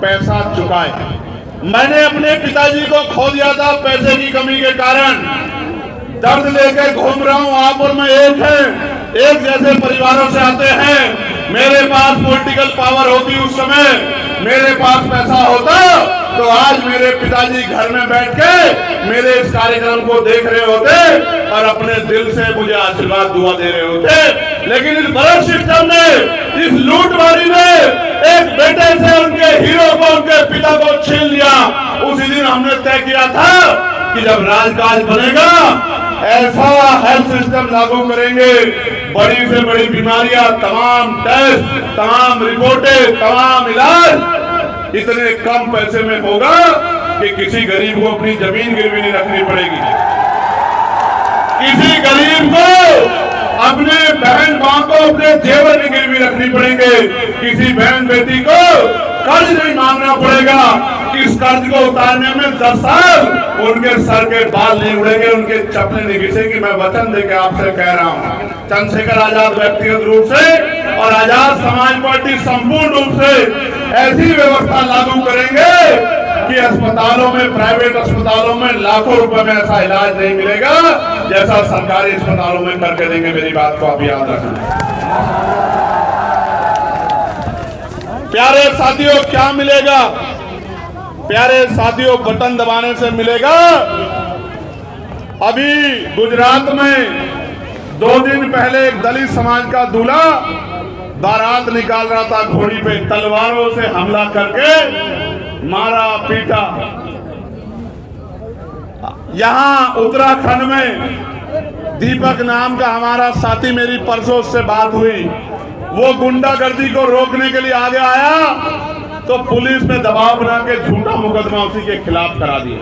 पैसा चुकाए। मैंने अपने पिताजी को खो दिया था पैसे की कमी के कारण, दर्द लेकर घूम रहा हूं। आप और मैं एक हैं, एक जैसे परिवारों से आते हैं। मेरे पास पॉलिटिकल पावर होती उस समय, मेरे पास पैसा होता, तो आज मेरे पिताजी घर में बैठ के मेरे इस कार्यक्रम को देख रहे होते और अपने दिल से मुझे आशीर्वाद दुआ दे रहे होते। लेकिन इस बड़े सिस्टम ने, इस लूटमारी ने एक बेटे से उनके हीरो को, उनके पिता को छीन लिया। उसी दिन हमने तय किया था कि जब राजकाज बनेगा ऐसा हेल्थ सिस्टम लागू करेंगे, बड़ी से बड़ी बीमारियां, तमाम टेस्ट, तमाम रिपोर्टें, तमाम इलाज इतने कम पैसे में होगा कि किसी गरीब को अपनी जमीन गिरवी नहीं रखनी पड़ेगी, किसी गरीब को अपने बहन मां को अपने जेवर नहीं गिरवी रखनी पड़ेंगे, किसी बहन बेटी को कर्ज नहीं मांगना पड़ेगा कि इस कर्ज को उतारने में 10 साल उनके सर के बाल नहीं उड़ेंगे, उनके चपले नहीं घिसेंगे। मैं वचन देकर आपसे कह रहा हूँ, चंद्रशेखर आजाद व्यक्तिगत रूप से और आजाद समाज पार्टी संपूर्ण रूप से ऐसी व्यवस्था लागू करेंगे कि अस्पतालों में, प्राइवेट अस्पतालों में लाखों रुपए में ऐसा इलाज नहीं मिलेगा जैसा सरकारी अस्पतालों में करके देंगे। मेरी बात को आप याद रखना। प्यारे साथियों, क्या मिलेगा? प्यारे साथियों, बटन दबाने से मिलेगा। अभी गुजरात में 2 दिन पहले एक दलित समाज का दूल्हा बारात निकाल रहा था, घोड़ी पे तलवारों से हमला करके मारा पीटा। यहां उत्तराखंड में दीपक नाम का हमारा साथी, मेरी परसों उससे बात हुई, वो गुंडागर्दी को रोकने के लिए आगे आया तो पुलिस ने दबाव बना के झूठा मुकदमा उसी के खिलाफ करा दिया।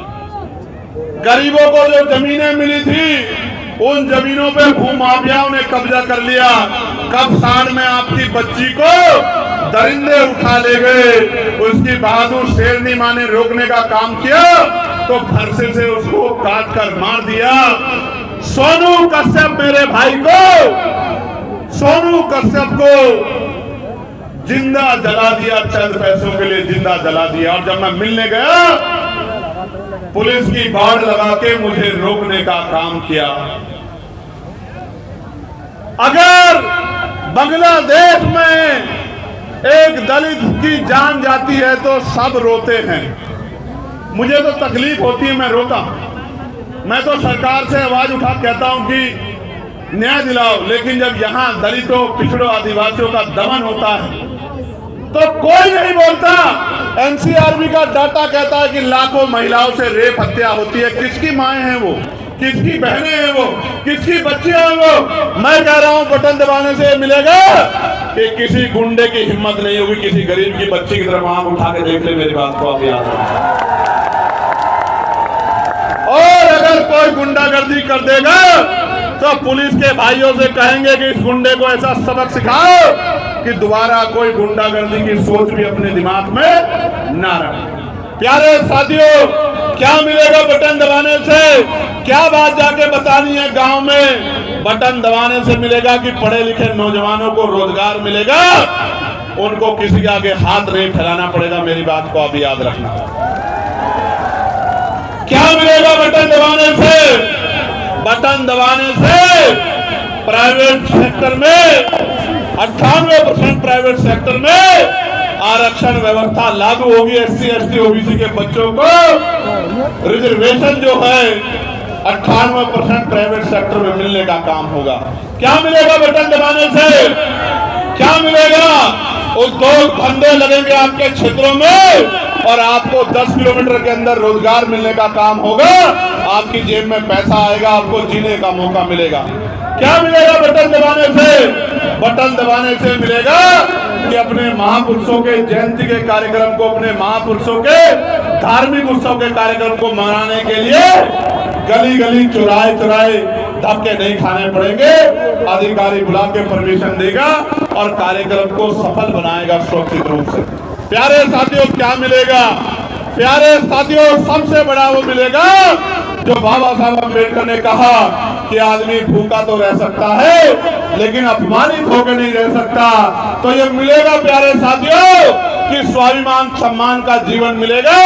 गरीबों को जो जमीनें मिली थी उन जमीनों पे भूमाफियाओं ने कब्जा कर लिया। कब साड़ में आपकी बच्ची को दरिंदे उठा ले गए, उसकी बहादुर शेरनी मां ने रोकने का काम किया तो फरसे से उसको काट कर मार दिया। सोनू कश्यप मेरे भाई को, सोनू कश्यप को जिंदा जला दिया, चंद पैसों के लिए जिंदा जला दिया। और जब मैं मिलने गया पुलिस की बाड़ लगा के मुझे रोकने का काम किया। अगर बांग्लादेश में एक दलित की जान जाती है तो सब रोते हैं, मुझे तो तकलीफ होती है, मैं रोता हूं। मैं तो सरकार से आवाज उठा कहता हूं कि न्याय दिलाओ, लेकिन जब यहां दलितों, पिछड़ों, आदिवासियों का दमन होता है तो कोई नहीं बोलता। एनसीआरबी का डाटा कहता है कि लाखों महिलाओं से रेप हत्या होती है। किसकी माएं हैं वो, किसकी बहनें हैं वो, किसकी बच्चियां हैं वो? मैं कह रहा हूं बटन दबाने से मिलेगा कि किसी गुंडे की हिम्मत नहीं होगी किसी गरीब की बच्ची की तरफ आंख उठा के देख ले। मेरी बात को आप याद रखें। और अगर कोई गुंडागर्दी कर देगा तो पुलिस के भाइयों से कहेंगे कि इस गुंडे को ऐसा सबक सिखाओ कि दोबारा कोई गुंडागर्दी की सोच भी अपने दिमाग में ना रहे। प्यारे साथियों, क्या मिलेगा बटन दबाने से? क्या बात जाके बतानी है गांव में? बटन दबाने से मिलेगा कि पढ़े लिखे नौजवानों को रोजगार मिलेगा, उनको किसी के आगे हाथ नहीं फैलाना पड़ेगा। मेरी बात को आप याद रखना। क्या मिलेगा बटन दबाने से? बटन दबाने से प्राइवेट सेक्टर में 98% प्राइवेट सेक्टर में आरक्षण व्यवस्था लागू होगी। SC ST OBC के बच्चों को रिजर्वेशन जो है 98% प्राइवेट सेक्टर में मिलने का काम होगा। क्या मिलेगा बटन दबाने से? क्या मिलेगा? उद्योग धंधे लगेंगे आपके क्षेत्रों में और आपको 10 किलोमीटर के अंदर रोजगार मिलने का काम होगा। आपकी जेब में पैसा आएगा, आपको जीने का मौका मिलेगा। क्या मिलेगा बटन दबाने से? बटन दबाने से मिलेगा कि अपने महापुरुषों के जयंती के कार्यक्रम को, अपने महापुरुषों के धार्मिक उत्सव के कार्यक्रम को मनाने के लिए गली गली, चौराहे चौराहे धक्के नहीं खाने पड़ेंगे। अधिकारी बुला के परमिशन देगा और कार्यक्रम को सफल बनाएगा सुरक्षित रूप से। प्यारे साथियों, क्या मिलेगा? प्यारे साथियों, सबसे बड़ा वो मिलेगा जो बाबा साहब अम्बेडकर ने कहा कि आदमी भूखा तो रह सकता है लेकिन अपमानित होकर नहीं रह सकता। तो ये मिलेगा प्यारे साथियों कि स्वाभिमान सम्मान का जीवन मिलेगा,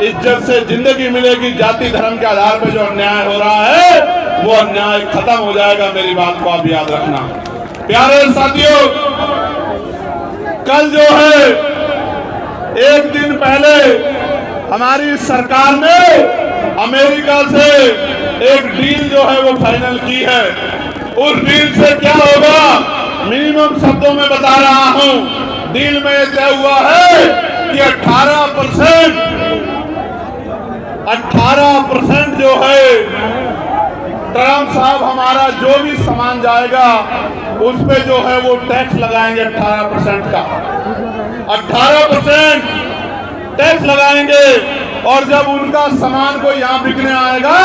इज्जत से जिंदगी मिलेगी। जाति धर्म के आधार पर जो अन्याय हो रहा है वो अन्याय खत्म हो जाएगा। मेरी बात को आप याद रखना। प्यारे साथियों, कल जो है, एक दिन पहले हमारी सरकार ने अमेरिका से एक डील जो है वो फाइनल की है। उस डील से क्या होगा मिनिमम शब्दों में बता रहा हूं। डील में तय हुआ है कि 18% 18% जो है ट्रम्प साहब हमारा जो भी सामान जाएगा उस पे जो है वो टैक्स लगाएंगे 18% का, 18% टैक्स लगाएंगे। और जब उनका सामान को यहाँ बिकने आएगा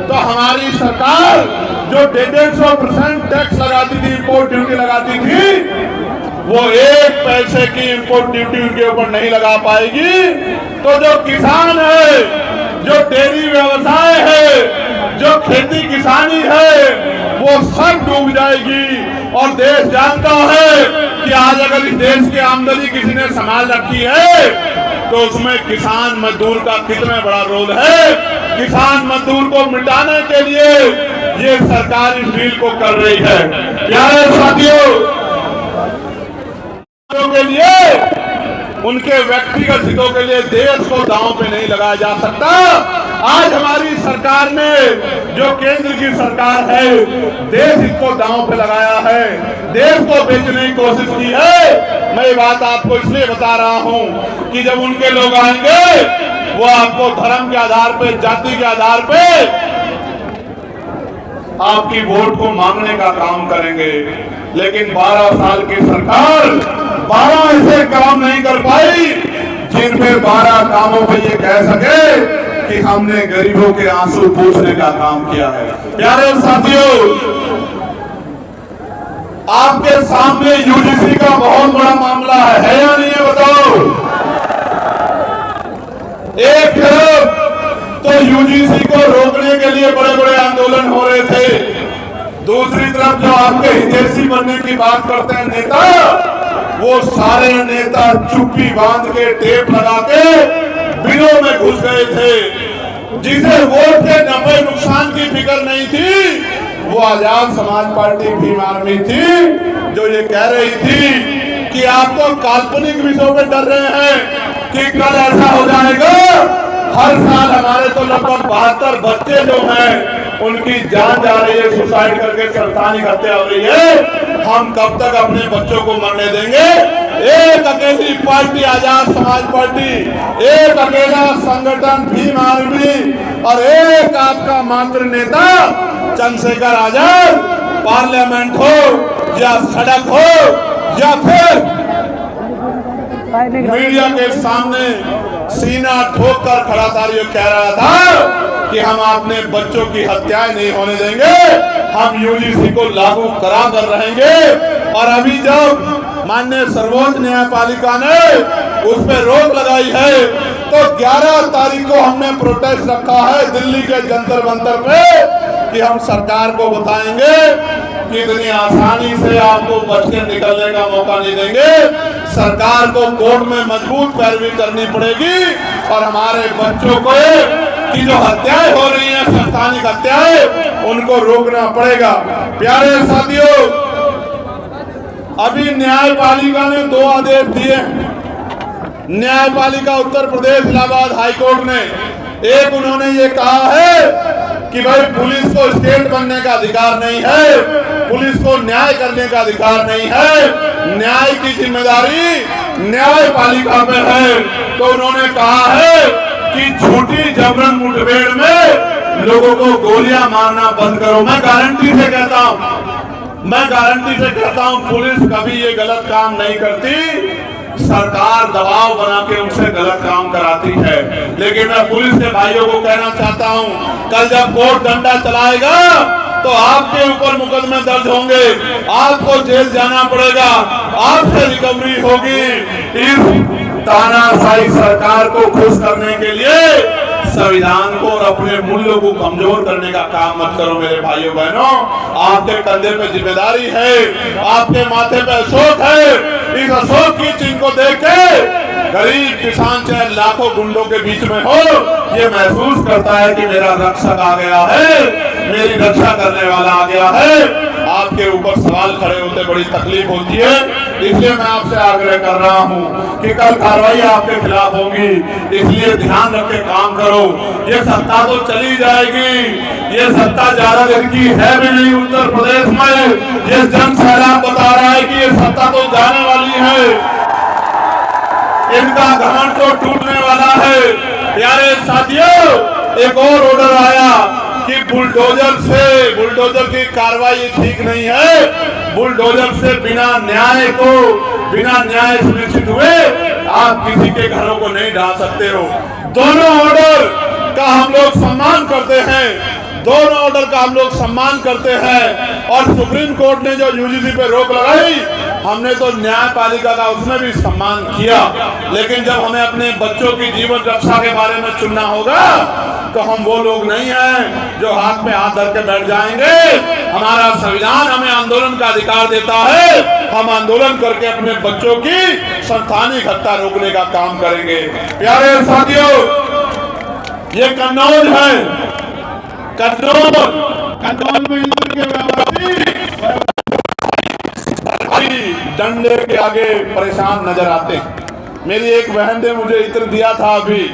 तो हमारी सरकार जो 150% टैक्स लगाती थी, इंपोर्ट ड्यूटी लगाती थी, वो 1 पैसे की इंपोर्ट ड्यूटी उनके ऊपर नहीं लगा पाएगी। तो जो किसान है, जो डेयरी व्यवसाय है, जो खेती किसानी है, वो सब डूब जाएगी। और देश जानता है कि आज अगर इस देश की आमदनी किसी ने संभाल रखी है तो उसमें किसान मजदूर का कितना बड़ा रोल है। किसान मजदूर को मिटाने के लिए ये सरकार इस डील को कर रही है। प्यारे साथियों, के लिए उनके व्यक्तिगत हितों के लिए देश को दांव पे नहीं लगाया जा सकता। आज हमारी सरकार ने, जो केंद्र की सरकार है, देश हित को दांव पे लगाया है, देश को बेचने की कोशिश की है। मैं ये बात आपको इसलिए बता रहा हूं कि जब उनके लोग आएंगे वो आपको धर्म के आधार पे, जाति के आधार पे आपकी वोट को मांगने का काम करेंगे। लेकिन 12 साल की सरकार 12 ऐसे काम नहीं कर पाई जिन पे 12 कामों पे ये कह सके कि हमने गरीबों के आंसू पोंछने का काम किया है। प्यारे साथियों, आपके सामने यूजीसी का बहुत बड़ा मामला है या नहीं है, बताओ। एक तरफ तो यूजीसी को रोकने के लिए बड़े बड़े आंदोलन हो रहे थे, दूसरी तरफ जो आपके हितैषी बनने की बात करते हैं नेता, वो सारे नेता चुप्पी बांध के टेप लगा के बिलों में घुस गए थे। जिसे वोट के नफे नुकसान की फिक्र नहीं थी वो आजाद समाज पार्टी भीम आर्मी थी, जो ये कह रही थी कि आप तो काल्पनिक विषयों पे डर रहे हैं कि कल ऐसा हो जाएगा। हर साल हमारे तो लगभग 72 बच्चे जो हैं उनकी जान जा रही है, सुसाइड करके संस्थानिक हत्या हो रही है। हम कब तक अपने बच्चों को मरने देंगे? एक अकेली पार्टी आजाद समाज पार्टी, एक अकेला संगठन भीम आर्मी और एक आपका मात्र नेता चंद्रशेखर आजाद, पार्लियामेंट हो या सड़क हो या फिर मीडिया के सामने सीना ठोक कर खड़ा था, ये कह रहा था कि हम अपने बच्चों की हत्याएं नहीं होने देंगे, हम यूजीसी को लागू करा कर रहेंगे। और अभी जब माननीय सर्वोच्च न्यायपालिका ने उस पर रोक लगाई है तो 11 तारीख को हमने प्रोटेस्ट रखा है दिल्ली के जंतर मंतर पे कि हम सरकार को बताएंगे कि इतनी आसानी से आपको बच के निकलने का मौका नहीं देंगे। सरकार को कोर्ट में मजबूत पैरवी करनी पड़ेगी और हमारे बच्चों को की जो हत्याएं हो रही हैं, संस्थानिक हत्याएं, उनको रोकना पड़ेगा। प्यारे साथियों, अभी न्यायपालिका ने 2 आदेश दिए। न्यायपालिका उत्तर प्रदेश इलाहाबाद हाईकोर्ट ने, एक उन्होंने ये कहा है कि भाई पुलिस को स्टेट बनने का अधिकार नहीं है, पुलिस को न्याय करने का अधिकार नहीं है, न्याय की जिम्मेदारी न्यायपालिका पे है। तो उन्होंने कहा है कि झूठी जबरन मुठभेड़ में लोगों को गोलियां मारना बंद करो। मैं गारंटी से कहता हूं पुलिस कभी ये गलत काम नहीं करती, सरकार दबाव बना के उनसे गलत काम कराती है। लेकिन मैं पुलिस के भाइयों को कहना चाहता हूं, कल जब कोर्ट डंडा चलाएगा तो आपके ऊपर मुकदमे दर्ज होंगे, आपको जेल जाना पड़ेगा, आपसे रिकवरी होगी। इस तानाशाही सरकार को खुश करने के लिए संविधान को और अपने मूल्यों को कमजोर करने का काम मत करो मेरे भाइयों बहनों। आपके कंधे पे जिम्मेदारी है, आपके माथे पे अशोक है। इस अशोक की चिन्ह को देख के गरीब किसान चाहे लाखों गुंडों के बीच में हो, ये महसूस करता है कि मेरा रक्षक आ गया है, मेरी रक्षा करने वाला आ गया है। आपके ऊपर सवाल खड़े होते बड़ी तकलीफ होती है, इसलिए मैं आपसे आग्रह कर रहा हूं कि कल कार्रवाई आपके खिलाफ होगी, इसलिए ध्यान रख के काम करो। ये सत्ता तो चली जाएगी, ये सत्ता ज्यादा दिन की है भी नहीं उत्तर प्रदेश में। ये जन सैलाब बता रहा है कि ये सत्ता तो जाने वाली है, इनका घमंड तो टूटने वाला है। प्यारे साथियों, एक और ऑर्डर आया कि बुलडोजर की कार्रवाई ठीक नहीं है। बुलडोजर से बिना न्याय सुनिश्चित हुए आप किसी के घरों को नहीं ढा सकते हो। दोनों ऑर्डर का हम लोग सम्मान करते हैं और सुप्रीम कोर्ट ने जो यूजीसी पे रोक लगाई, हमने तो न्यायपालिका का उसमें भी सम्मान किया। लेकिन जब हमें अपने बच्चों की जीवन रक्षा के बारे में चुनना होगा तो हम वो लोग नहीं हैं जो हाथ में हाथ धर के बैठ जाएंगे। हमारा संविधान हमें आंदोलन का अधिकार देता है। हम आंदोलन करके अपने बच्चों की संस्थानिक हत्या रोकने का काम करेंगे। प्यारे साथियों, ये कन्नौज है। कन्नौज में इंद्र के व्यापारी डंडे के आगे परेशान नजर आते हैं। मेरी एक बहन ने मुझे इत्र दिया था, अभी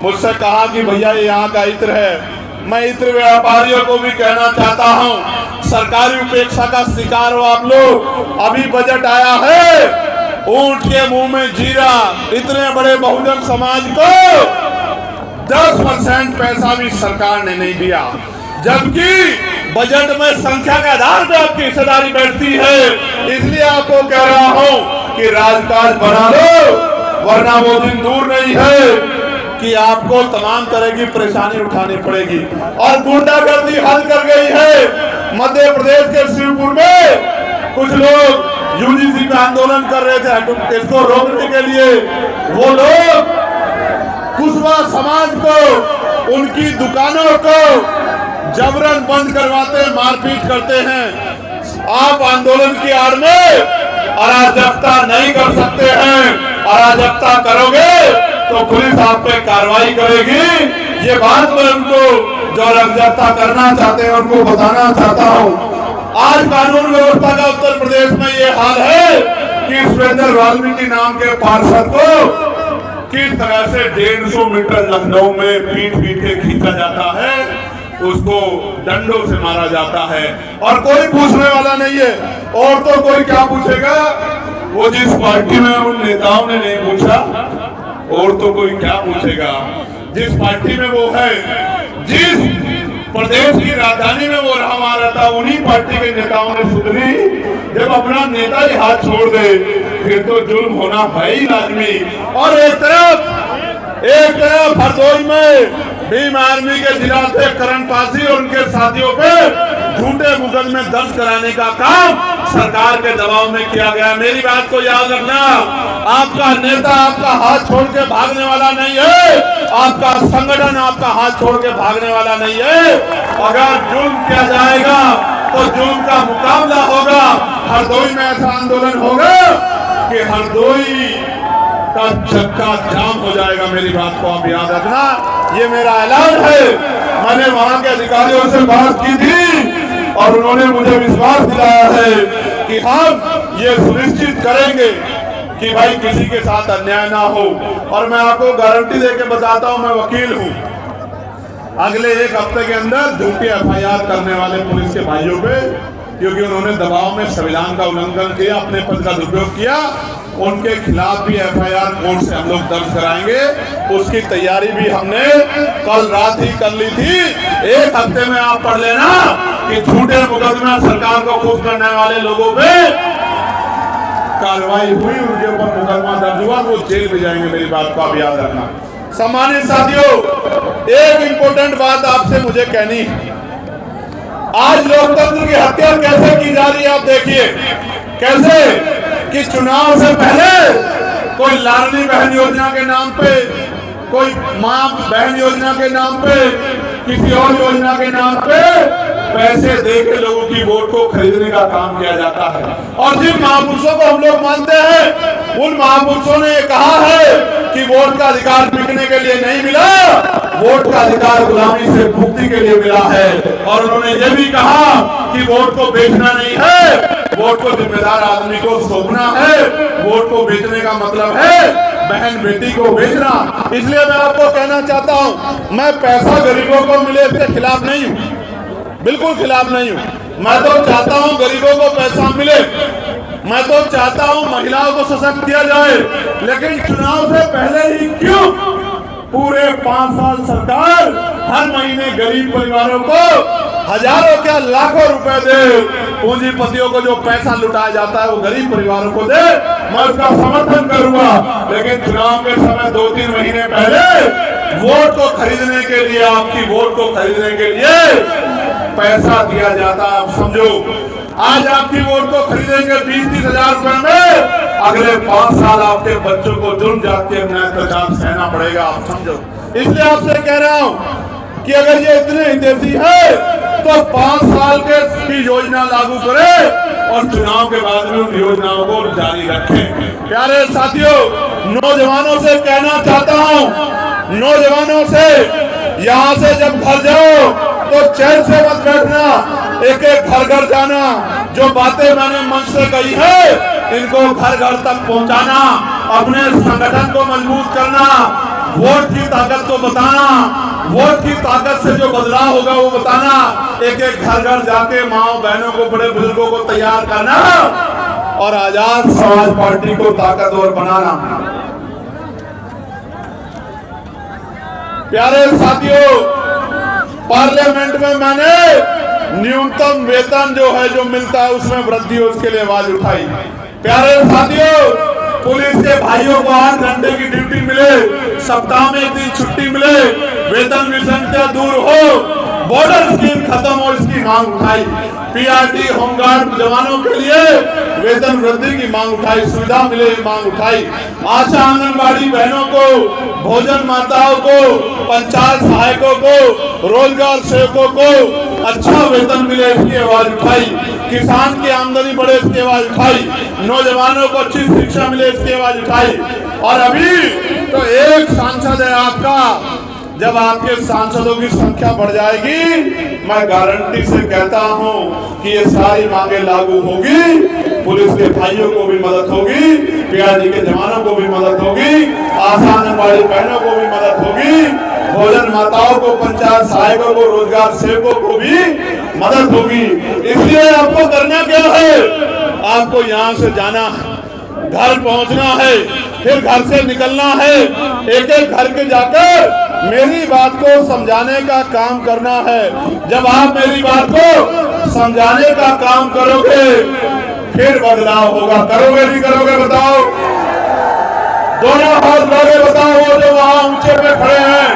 मुझसे कहा कि भैया ये यहाँ का इत्र है। मैं इत्र व्यापारियों को भी कहना चाहता हूँ, सरकारी उपेक्षा का शिकार हो आप लोग। अभी बजट आया है, ऊंट के मुंह में जीरा। इतने बड़े बहुजन समाज को 10% पैसा भी सरकार ने नहीं दिया, जबकि बजट में संख्या के आधार पर आपकी हिस्सेदारी बैठती है। इसलिए आपको कह रहा हूं कि राजकाज बना लो, वरना वो दिन दूर नहीं है कि आपको तमाम तरह की परेशानी उठानी पड़ेगी। और गुंडागर्दी हद कर गई है। मध्य प्रदेश के शिवपुर में कुछ लोग यूजीसी पे आंदोलन कर रहे थे, इसको रोकने के लिए वो लोग कुशवाहा समाज को, उनकी दुकानों को जबरन बंद करवाते, मारपीट करते हैं। आप आंदोलन की आड़ में अराजकता नहीं कर सकते हैं। अराजकता करोगे तो पुलिस आप पे कार्रवाई करेगी। ये बात मैं उनको जो अराजकता करना चाहते हैं उनको बताना चाहता हूँ। आज कानून व्यवस्था का उत्तर प्रदेश में ये हाल है कि सुरेंद्र वाल्मीकि नाम के पार्षद को किस तरह से 150 मीटर लखनऊ में पीट के खींचा जाता है, उसको डंडों से मारा जाता है और कोई पूछने वाला नहीं है। और तो कोई क्या पूछेगा, वो जिस पार्टी में उन नेताओं ने नहीं पूछा, और तो कोई क्या पूछेगा। जिस पार्टी में वो है, जिस प्रदेश की राजधानी में वो रहा था, उन्हीं पार्टी के नेताओं ने सुधरी। जब अपना नेता ही हाथ छोड़ दे फिर तो जुल्म होना है ही लाजमी। और एक तरफ हरदोई में भीम आर्मी के जिलाध्यक्ष करण पासी और उनके साथियों पे झूठे मुकदमे दर्ज कराने का काम सरकार के दबाव में किया गया। मेरी बात को याद रखना, आपका नेता आपका हाथ छोड़ के भागने वाला नहीं है, आपका संगठन आपका हाथ छोड़ के भागने वाला नहीं है। अगर जुल्म किया जाएगा तो जुल्म का मुकाबला होगा। हरदोई में ऐसा आंदोलन होगा कि हरदोई का चक्का जाम हो जाएगा। मेरी बात को आप याद रखना, ये मेरा ऐलान है। मैंने वहां के अधिकारियों से बात की थी और उन्होंने मुझे विश्वास दिलाया है कि हम ये सुनिश्चित करेंगे कि भाई किसी के साथ अन्याय ना हो। और मैं आपको गारंटी देके बताता हूं, मैं वकील हूं, अगले एक हफ्ते के अंदर झूठी एफआईआर करने वाले पुलिस के भाइयों पे, क्योंकि उन्होंने दबाव में संविधान का उल्लंघन किया, अपने पद का दुरुपयोग किया, उनके खिलाफ भी एफआईआर कोर्ट से हम लोग दर्ज कराएंगे। उसकी तैयारी भी हमने कल रात ही कर ली थी। एक हफ्ते में आप पढ़ लेना कि झूठे मुकदमे सरकार को खुश करने वाले लोगों पे कार्रवाई हुई, उनके ऊपर मुकदमा दर्ज हुआ, वो जेल में जाएंगे। मेरी बात को आप याद रखना। सम्मानित साथियों, एक इंपॉर्टेंट बात आपसे मुझे कहनी है। आज लोकतंत्र की हत्या कैसे की जा रही है, आप देखिए कैसे कि चुनाव से पहले कोई लाडली बहन योजना के नाम पे, कोई मां बहन योजना के नाम पे, किसी और योजना के नाम पे पैसे देके लोगों की वोट को खरीदने का काम किया जाता है। और जिन महापुरुषों को हम लोग मानते हैं, उन महापुरुषों ने कहा है कि वोट का अधिकार बिकने के लिए नहीं मिला, वोट का अधिकार गुलामी से मुक्ति के लिए मिला है। और उन्होंने ये भी कहा कि वोट को बेचना नहीं है, वोट को जिम्मेदार आदमी को सौंपना है। वोट को बेचने का मतलब है बहन बेटी को बेचना। इसलिए मैं आपको कहना चाहता हूं, मैं पैसा गरीबों को मिले इसके खिलाफ नहीं हूं, बिल्कुल खिलाफ नहीं हूं। मैं तो चाहता हूं गरीबों को पैसा मिले, मैं तो चाहता हूं महिलाओं को सशक्त किया जाए, लेकिन चुनाव से पहले ही क्यों पूरे 5 साल सरकार हर महीने गरीब परिवारों को हजारों क्या लाखों रुपए दे, पूंजीपतियों को जो पैसा लुटाया जाता है वो गरीब परिवारों को दे, मैं उसका समर्थन करूंगा। लेकिन चुनाव के समय 2-3 महीने पहले वोट को खरीदने के लिए, आपकी वोट को खरीदने के लिए पैसा दिया जाता। आप समझो, आज आपकी वोट को खरीदेंगे 20-30 हजार रुपए में, अगले 5 साल आपके बच्चों को जुर्म जाति अन्याय प्रचार सहना पड़ेगा। आप समझो, इसलिए आपसे कह रहा हूं कि अगर ये इतने हितैषी है तो 5 साल की योजना लागू करें और चुनाव के बाद में उन योजनाओं को जारी रखें। प्यारे साथियों, नौजवानों से कहना चाहता हूं, नौजवानों से यहां से जब घर जाओ तो चैन से मत बैठना, एक एक घर घर जाना, जो बातें मैंने मंच से कही है इनको घर घर तक पहुंचाना, अपने संगठन को मजबूत करना, वोट की ताकत को बताना, वोट की ताकत से जो बदलाव होगा वो बताना, एक एक घर घर जाके माओ बहनों को, बड़े बुजुर्गों को तैयार करना और आजाद समाज पार्टी को ताकतवर बनाना। प्यारे साथियों, पार्लियामेंट में मैंने न्यूनतम वेतन जो है, जो मिलता है उसमें वृद्धि, उसके लिए आवाज उठाई। प्यारे साथियों, पुलिस के भाइयों को 8 घंटे की ड्यूटी मिले, सप्ताह में 1 दिन छुट्टी मिले, वेतन विसंगतियां दूर हो, बॉर्डर स्कीम खत्म हो, इसकी मांग उठाई। पीआरटी होमगार्ड जवानों के लिए वेतन वृद्धि की मांग उठाई, सुविधा मिले की मांग उठाई। आशा आंगनबाड़ी बहनों को, भोजन माताओं को, पंचायत सहायकों को, रोजगार सेवकों को अच्छा वेतन मिले, इसकी आवाज उठाई। किसान की आमदनी बढ़े, इसकी आवाज उठाई। नौजवानों को अच्छी शिक्षा मिले, इसकी आवाज उठाई। और अभी तो एक सांसद है आपका, जब आपके सांसदों की संख्या बढ़ जाएगी, मैं गारंटी से कहता हूं कि ये सारी मांगे लागू होगी। पुलिस के भाइयों को भी मदद होगी, पीआरडी के जवानों को भी मदद होगी, आशा आंगनबाड़ी बहनों को भी मदद होगी, भोजन माताओं को, पंचायत सहायकों को, रोजगार सेवकों को भी मदद होगी। इसलिए आपको करना क्या है, आपको यहाँ से जाना, घर पहुंचना है, फिर घर से निकलना है, एक एक घर के जाकर मेरी बात को समझाने का काम करना है। जब आप मेरी बात को समझाने का काम करोगे फिर बदलाव होगा। करोगे नहीं करोगे बताओ? दोनों हाथ लगे बताओ, वो जो वहां ऊंचे पे खड़े हैं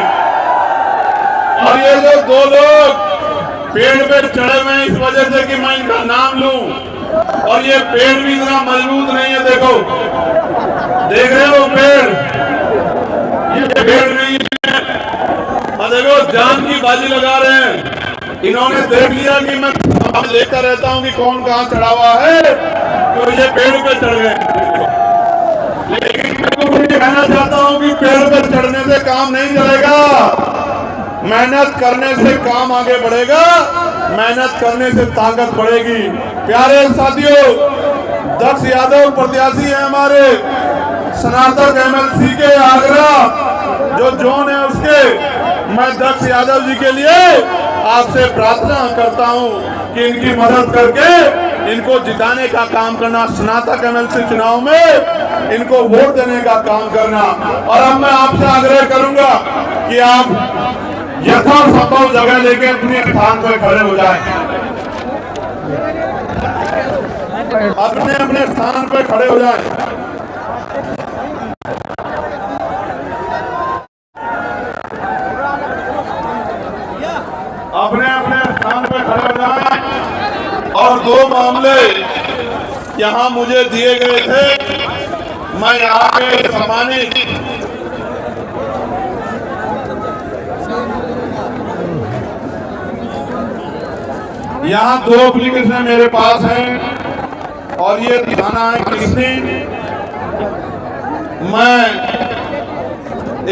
और ये जो 2 लोग पेड़ पे चढ़े हुए इस वजह से कि मैं इनका नाम लूं, और ये पेड़ भी इतना मजबूत नहीं है। देखो, देख रहे हो पेड़, ये पेड़ नहीं है, और देखो जान की बाजी लगा रहे हैं। इन्होंने देख लिया कि मैं लेता रहता हूं कि कौन कहां चढ़ा हुआ है, तो ये पेड़ पे चढ़ गए। लेकिन मैं कहना चाहता हूं कि पेड़ पे चढ़ने से काम नहीं चलेगा, मेहनत करने से काम आगे बढ़ेगा, मेहनत करने से ताकत बढ़ेगी। प्यारे साथियों, दक्ष यादव प्रत्याशी है हमारे स्नातक एमएलसी के आगरा जो जोन है उसके, मैं दक्ष यादव जी के लिए आपसे प्रार्थना करता हूं कि इनकी मदद करके इनको जिताने का काम करना, स्नातक एमएलसी चुनाव में इनको वोट देने का काम करना। और अब मैं आपसे आग्रह करूंगा कि आप यथासंभव जगह लेके अपने स्थान पर खड़े हो जाएं, अपने अपने स्थान पर खड़े हो जाएं। अपने अपने स्थान पर खड़े हो जाएं। और 2 मामले यहाँ मुझे दिए गए थे, मैं यहाँ के सम्मानित यहाँ 2 एप्लीकेशन मेरे पास हैं और ये थाना है किसनी। मैं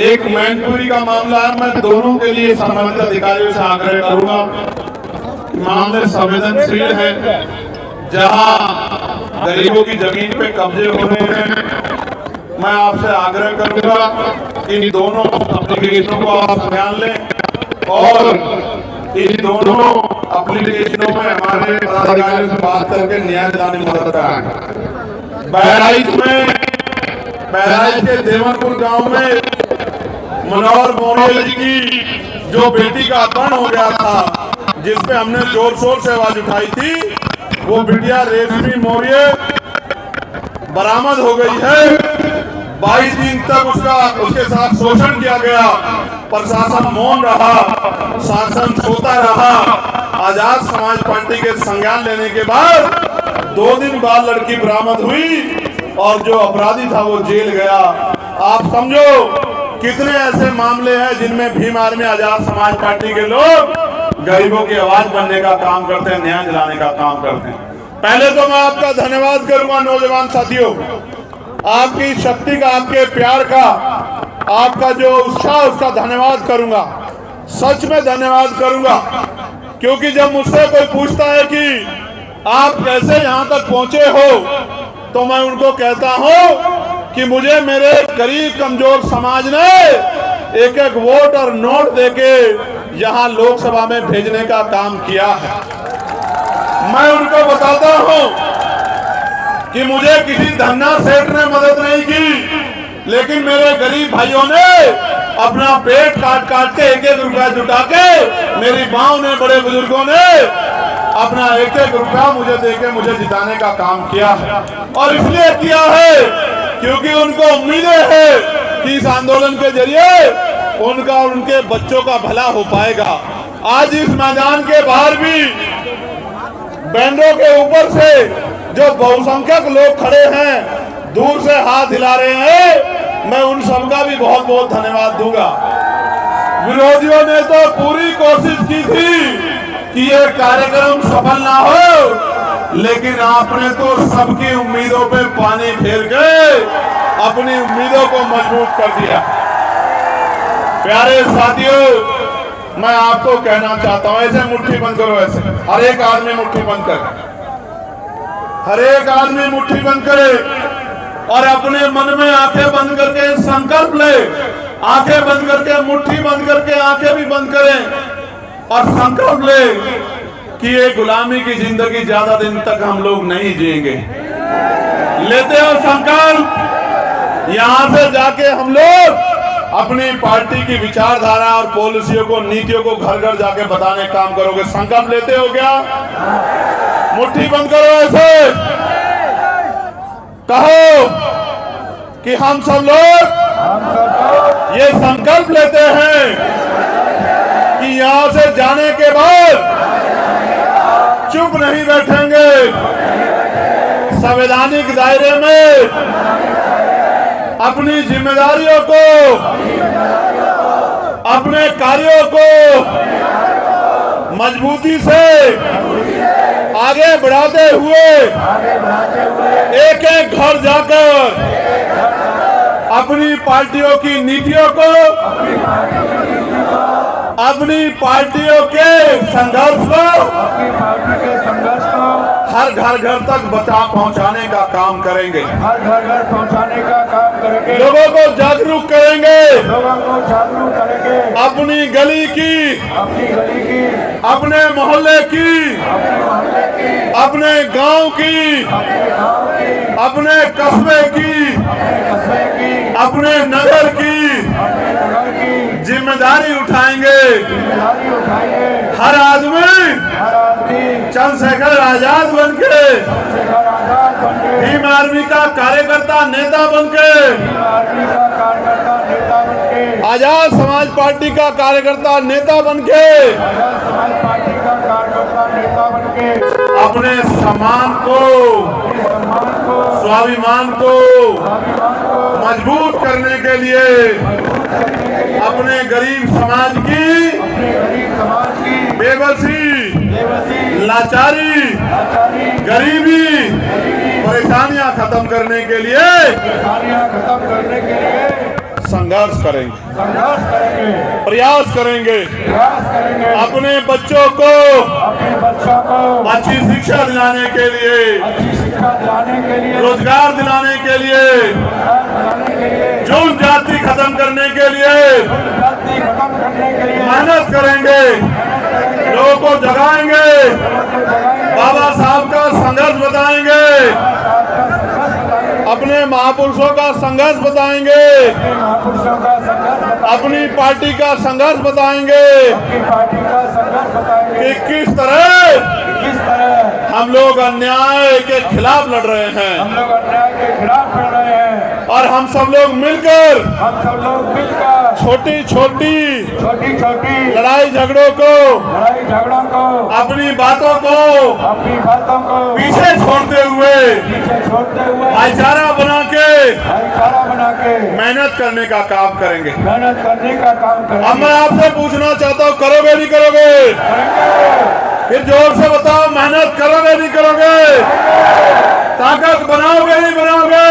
एक मैनपुरी का मामला है, मैं दोनों के लिए संबंधित अधिकारियों से आग्रह करूंगा कि मामले संवेदनशील है, जहां गरीबों की जमीन पे कब्जे हो रहे हैं। मैं आपसे आग्रह करूंगा कि इन दोनों एप्लीकेशनों को आप ध्यान लें और इन दोनों एप्लीकेशनों में हमारे पदाधिकारियों से बात करके न्याय दिलाने में मदद कराएं। बहराइच के देवनपुर गांव में मनोहर मौर्य जी की जो बेटी का अपहरण हो गया था, जिसपे हमने जोर शोर से आवाज उठाई थी, वो बिटिया रेशमी मौर्य बरामद हो गई है। 22 दिन तक उसके साथ शोषण किया गया, प्रशासन मौन रहा, शासन सोता रहा। आजाद समाज पार्टी के संज्ञान लेने के बाद 2 दिन बाद लड़की बरामद हुई और जो अपराधी था वो जेल गया। आप समझो कितने ऐसे मामले हैं जिनमें भीम आर्मी आजाद समाज पार्टी के लोग गरीबों की आवाज बनने का काम करते हैं, न्याय दिलाने का काम करते हैं। पहले तो मैं आपका धन्यवाद करूंगा नौजवान साथियों, आपकी शक्ति का, आपके प्यार का, आपका जो उत्साह, उसका धन्यवाद करूंगा, सच में धन्यवाद करूंगा। क्योंकि जब मुझसे कोई पूछता है कि आप कैसे यहाँ तक पहुंचे हो, तो मैं उनको कहता हूं कि मुझे मेरे गरीब कमजोर समाज ने एक एक वोट और नोट देके यहाँ लोकसभा में भेजने का काम किया है। मैं उनको बताता हूं कि मुझे किसी धन्ना सेठ ने मदद नहीं की, लेकिन मेरे गरीब भाइयों ने अपना पेट काट काट के 1-1 रुपया जुटा के, मेरी माँ ने, बड़े बुजुर्गों ने अपना 1-1 रुपया मुझे देके मुझे जिताने का काम किया है। और इसलिए किया है क्योंकि उनको उम्मीदें हैं कि इस आंदोलन के जरिए उनका और उनके बच्चों का भला हो पाएगा। आज इस मैदान के बाहर भी बैंडों के ऊपर से जो बहुसंख्यक लोग खड़े हैं, दूर से हाथ हिला रहे हैं, मैं उन सबका भी बहुत बहुत धन्यवाद दूंगा। विरोधियों ने तो पूरी कोशिश की थी कि ये कार्यक्रम सफल ना हो, लेकिन आपने तो सबकी उम्मीदों पे पानी फेर के अपनी उम्मीदों को मजबूत कर दिया। प्यारे साथियों, मैं आपको कहना चाहता हूं, ऐसे मुट्ठी बंद करो, ऐसे हर एक आदमी मुट्ठी बंद करे, हर एक आदमी मुट्ठी बंद करे और अपने मन में आंखें बंद करके संकल्प ले, आंखें बंद करके, मुट्ठी बंद करके आंखें भी बंद करें और संकल्प ले कि ये गुलामी की जिंदगी ज्यादा दिन तक हम लोग नहीं जिएंगे। लेते हो संकल्प? यहां से जाके हम लोग अपनी पार्टी की विचारधारा और पॉलिसियों को, नीतियों को घर घर जाके बताने का काम करोगे। संकल्प लेते हो क्या? मुट्ठी बंद करो, ऐसे कहो कि हम सब लोग ये संकल्प लेते हैं कि यहां से जाने के बाद चुप नहीं बैठेंगे, संवैधानिक दायरे में अपनी जिम्मेदारियों को, अपने कार्यों को मजबूती से आगे बढ़ाते हुए एक एक घर जाकर अपनी पार्टियों की नीतियों को, अपनी पार्टियों के संघर्ष को हर घर तक पहुंचाने का काम करेंगे, हर घर पहुंचाने का काम करेंगे, लोगों को जागरूक करेंगे, लोगों को जागरूक करेंगे, अपनी गली की, अपने मोहल्ले की, अपने गांव की, अपने कस्बे की, अपने नगर की जिम्मेदारी उठाएंगे। हर आदमी चंद्रशेखर आजाद बनके, भीम आर्मी का कार्यकर्ता नेता बनके, आजाद समाज पार्टी का कार्यकर्ता नेता बनके अपने सम्मान को, स्वाभिमान को मजबूत करने के लिए अपने गरीब समाज की बेबसी, लाचारी, गरीबी, परेशानियां खत्म करने के लिए संघर्ष करेंगे, प्रयास करेंगे। अपने बच्चों को अच्छी शिक्षा दिलाने के लिए, रोजगार दिलाने के लिए, जुल्म जाति खत्म करने के लिए मेहनत करेंगे, लोगों को जगाएंगे, बाबा साहब का संघर्ष बताएंगे, अपने महापुरुषों का संघर्ष बताएंगे। अपनी पार्टी का संघर्ष बताएंगे अपनी पार्टी का संघर्ष बताएंगे कि किस तरह हम लोग अन्याय के खिलाफ लड़ रहे हैं हम लोग अन्याय के खिलाफ लड़ रहे हैं और हम सब लोग मिलकर छोटी छोटी लड़ाई झगड़ों को अपनी बातों को पीछे छोड़ते हुए भाईचारा बना के मेहनत करने का काम करेंगे। अब मैं आपसे पूछना चाहता हूँ, करोगे नहीं करोगे? फिर जोर से बताओ, मेहनत करोगे नहीं करोगे? ताकत बनाओगे नहीं बनाओगे?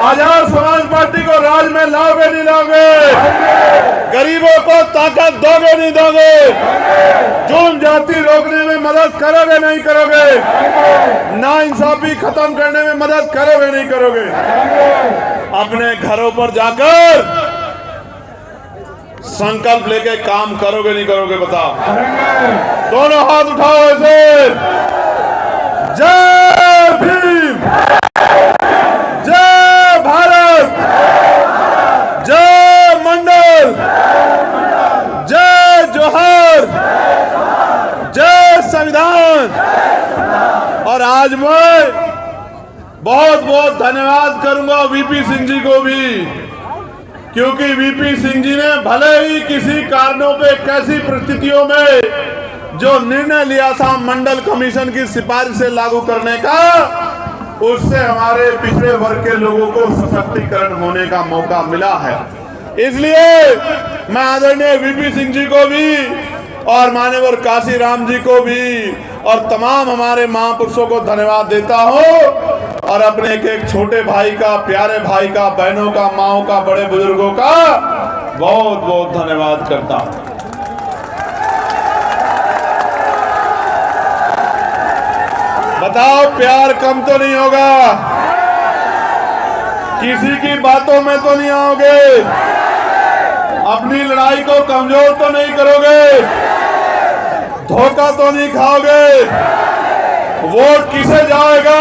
आजाद समाज पार्टी को राज में लाओगे नहीं लाओगे? गरीबों को ताकत दोगे नहीं दोगे? जुल्म जाति रोकने में मदद करोगे नहीं करोगे? नाइंसाफी खत्म करने में मदद करोगे नहीं करोगे? अपने घरों पर जाकर संकल्प लेके काम करोगे नहीं करोगे? बताओ। दोनों हाथ उठाओ ऐसे। जय भीम, जय भारत, जय मंडल, जय जोहर, जय संविधान। और आज मैं बहुत बहुत धन्यवाद करूंगा वीपी सिंह जी को भी, क्योंकि वीपी सिंह जी ने भले ही किसी कारणों पे कैसी परिस्थितियों में जो निर्णय लिया था मंडल कमीशन की सिफारिश से लागू करने का, उससे हमारे पिछड़े वर्ग के लोगों को सशक्तिकरण होने का मौका मिला है। इसलिए मैं आदरणीय वीपी सिंह जी को भी और मान्यवर काशीराम जी को भी और तमाम हमारे महापुरुषों को धन्यवाद देता हूं और अपने एक छोटे भाई का, प्यारे भाई का, बहनों का, माओ का, बड़े बुजुर्गों का बहुत बहुत धन्यवाद करता हूं। बताओ, प्यार कम तो नहीं होगा? किसी की बातों में तो नहीं आओगे? अपनी लड़ाई को कमजोर तो नहीं करोगे? धोखा तो नहीं खाओगे? वोट किसे जाएगा?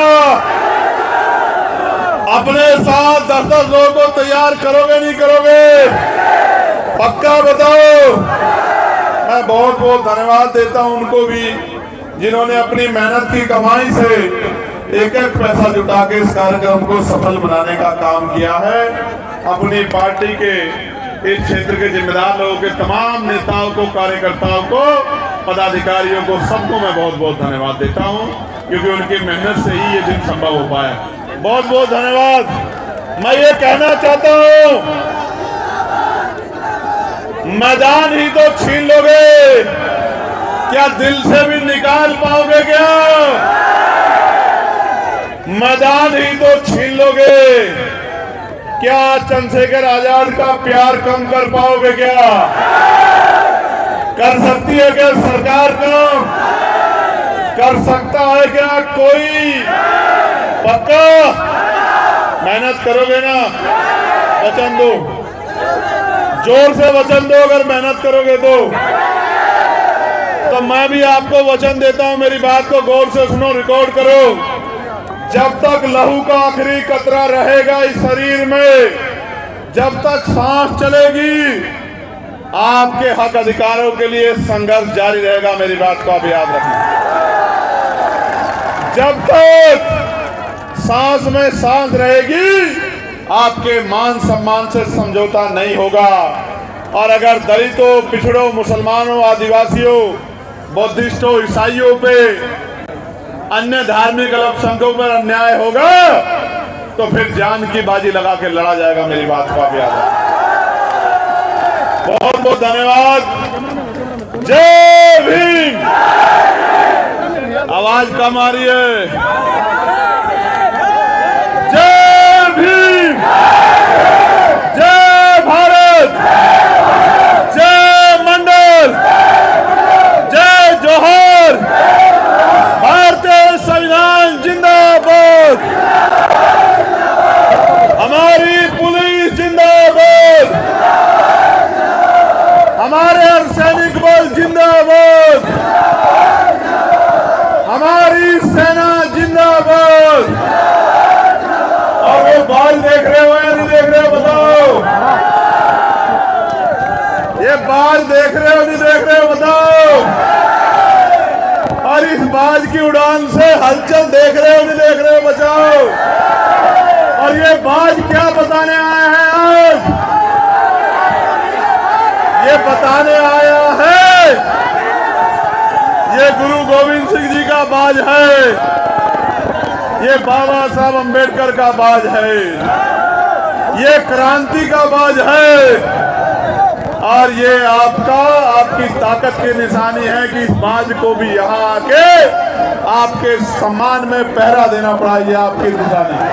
अपने साथ 10-10 लोगों को तैयार करोगे नहीं करोगे? पक्का बताओ। मैं बहुत बहुत धन्यवाद देता हूं उनको भी, जिन्होंने अपनी मेहनत की कमाई से एक एक पैसा जुटा के इस कार्यक्रम को सफल बनाने का काम किया है। अपनी पार्टी के इस क्षेत्र के जिम्मेदार लोगों के तमाम नेताओं को, कार्यकर्ताओं को, पदाधिकारियों को, सबको मैं बहुत बहुत धन्यवाद देता हूं, क्योंकि उनकी मेहनत से ही ये दिन संभव हो पाया। बहुत बहुत धन्यवाद। मैं ये कहना चाहता हूं, मैदान ही तो छीन लोगे, क्या दिल से भी निकाल पाओगे? क्या मैदान ही तो छीन लोगे, क्या चंद्रशेखर आजाद का प्यार कम कर पाओगे? क्या कर सकती है क्या सरकार? कम कर सकता है क्या कोई? पक्का मेहनत करोगे ना? वचन दो, जोर से वचन दो। अगर मेहनत करोगे तो मैं भी आपको वचन देता हूं, मेरी बात को गौर से सुनो, रिकॉर्ड करो। जब तक लहू का आखिरी कतरा रहेगा इस शरीर में, जब तक सांस चलेगी, आपके हक अधिकारों के लिए संघर्ष जारी रहेगा। मेरी बात को आप याद रखना। जब तक सांस में सांस रहेगी, आपके मान सम्मान से समझौता नहीं होगा। और अगर दलितों, पिछड़ों, मुसलमानों, आदिवासियों, बौद्धिस्टों, ईसाइयों पे, अन्य धार्मिक अल्पसंख्यकों पर अन्याय होगा, तो फिर जान की बाजी लगा के लड़ा जाएगा। मेरी बात को आप याद रखें। बहुत बहुत धन्यवाद। जय भीम। आवाज कम आ रही है। जय भीम, जय भारत, जय मंडल, जय जोहर, भारतीय संविधान जिंदाबाद, हमारी पुलिस जिंदाबाद, हमारे अर्धसैनिक बल जिंदाबाद, हमारी सेना जिंदाबाद। देख रहे हो नहीं देख रहे हो बताओ। और इस बाज की उड़ान से हलचल देख रहे हो नहीं देख रहे हो बचाओ। और ये बाज क्या बताने आया है आज? ये बताने आया है ये गुरु गोविंद सिंह जी का बाज है, ये बाबा साहब अंबेडकर का बाज है, ये क्रांति का बाज है। और ये आपकी ताकत की निशानी है कि इस बाज को भी यहाँ आके आपके सम्मान में पहरा देना पड़ा। ये आपकी निशानी है।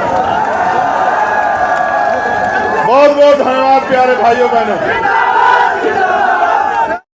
बहुत बहुत धन्यवाद प्यारे भाइयों बहनों।